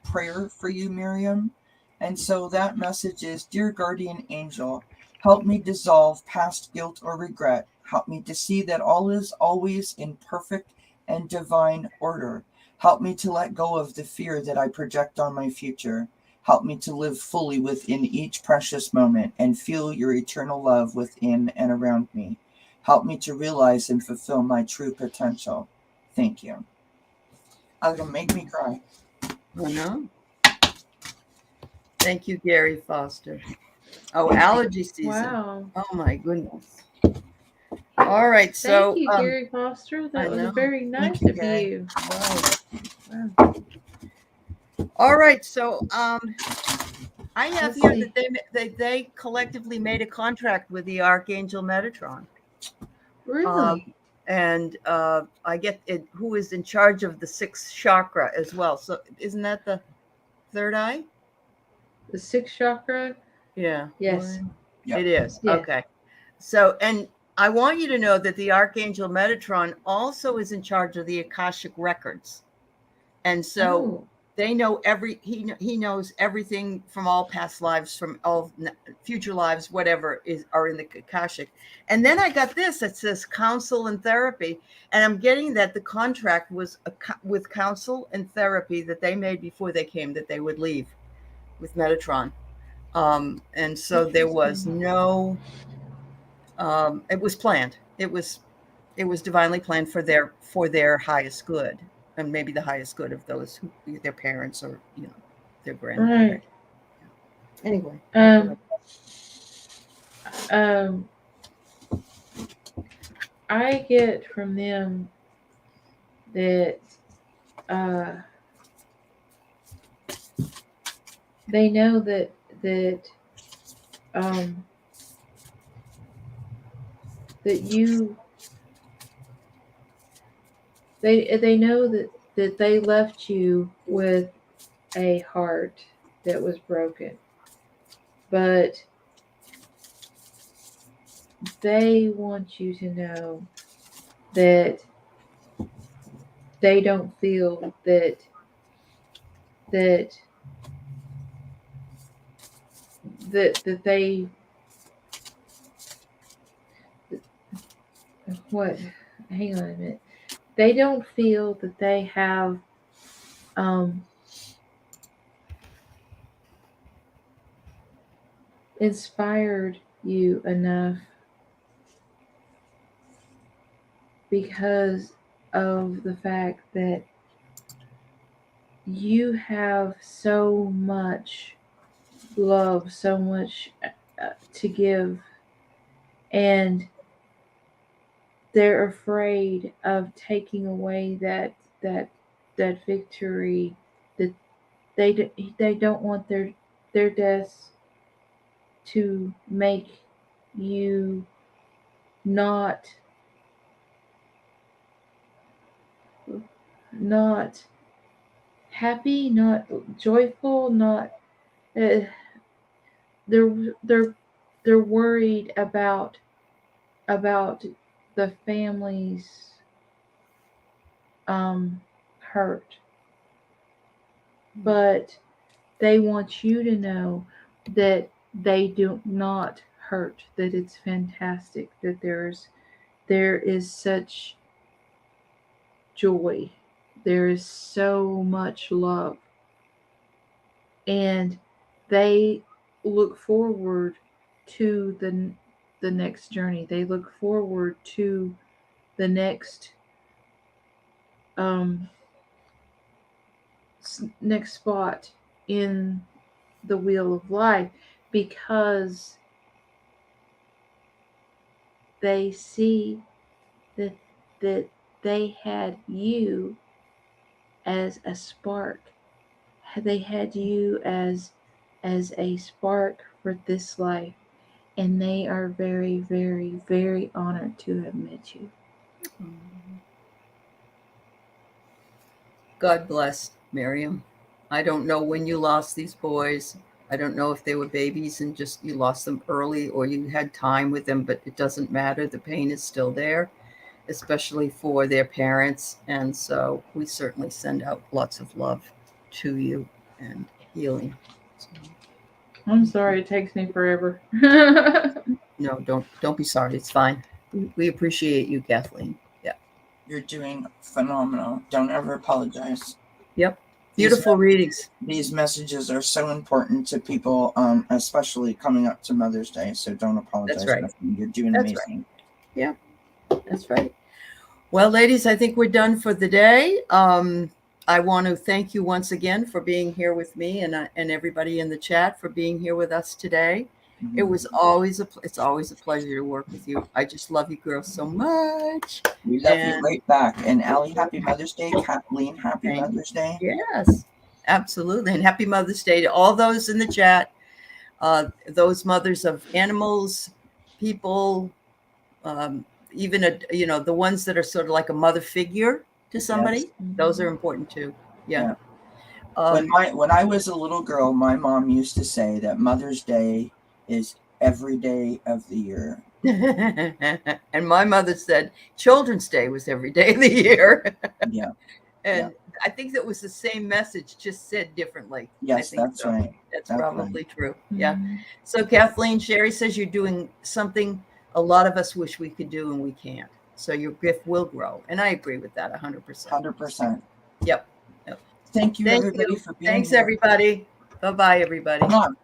prayer for you, Miriam. And so that message is, dear guardian angel, help me dissolve past guilt or regret. Help me to see that all is always in perfect and divine order. Help me to let go of the fear that I project on my future. Help me to live fully within each precious moment and feel your eternal love within and around me. Help me to realize and fulfill my true potential. Thank you. I'm going to make me cry. Oh, no. Thank you, Gary Foster. Oh, allergy season. Wow. Oh, my goodness. All right. So, thank you, Gary Foster. That was very nice of you. Wow. All right. So, I have here that they collectively made a contract with the Archangel Metatron. Really? And I get it. Who is in charge of the sixth chakra as well? So, isn't that the third eye? The sixth chakra? Yeah. Yes. Yep. It is. Yeah. Okay. So, and I want you to know that the Archangel Metatron also is in charge of the Akashic records. And so they know he knows everything from all past lives, from all future lives, whatever are in the Akashic. And then I got this that says counsel and therapy. And I'm getting that the contract was with counsel and therapy that they made before they came, that they would leave with Metatron. And so there was no, it was planned. It was divinely planned for their highest good, and maybe the highest good of those their parents, or their grandmother. Right. Anyway. I get from them that they know that that you they know that they left you with a heart that was broken, but they want you to know that they don't feel that they what hang on a minute, they don't feel that they have inspired you enough because of the fact that you have so much love, so much to give, and they're afraid of taking away that victory, that they don't want their deaths to make you not happy, not joyful, not they're worried about the family's hurt, but they want you to know that they do not hurt, that it's fantastic, that there is such joy, there is so much love, and they look forward to the next journey. They look forward to the next next spot in the wheel of life, because they see that they had you as a spark. They had you as a spark for this life, and they are very, very, very honored to have met you. God bless, Miriam. I don't know when you lost these boys. I don't know if they were babies and just you lost them early or you had time with them, but it doesn't matter. The pain is still there, especially for their parents. And so we certainly send out lots of love to you and healing. So, I'm sorry it takes me forever. no, don't be sorry. It's fine. We appreciate you, Kathleen. Yeah. You're doing phenomenal. Don't ever apologize. Yep. Beautiful readings. These messages are so important to people, especially coming up to Mother's Day. So don't apologize. That's right. You're doing That's amazing. Right. Yeah, that's right. Well, ladies, I think we're done for the day. I want to thank you once again for being here with me and everybody in the chat for being here with us today. Mm-hmm. It's always a pleasure to work with you. I just love you girls so much. We love you right back. And Aley, happy Mother's Day. Kathleen, happy Mother's Day. Yes, absolutely. And happy Mother's Day to all those in the chat, those mothers of animals, people, even the ones that are sort of like a mother figure to somebody. Yes. Those are important too. Yeah. When I was a little girl, my mom used to say that Mother's Day is every day of the year. And my mother said Children's Day was every day of the year. Yeah. And I think that was the same message, just said differently. Yes, that's right. That's probably true. Yeah. So Kathleen, Sherry says you're doing something a lot of us wish we could do and we can't. So your gift will grow. And I agree with that 100%. 100%. Yep. Thank you, everybody, for being here. Thanks, everybody. Bye-bye, everybody. Come on.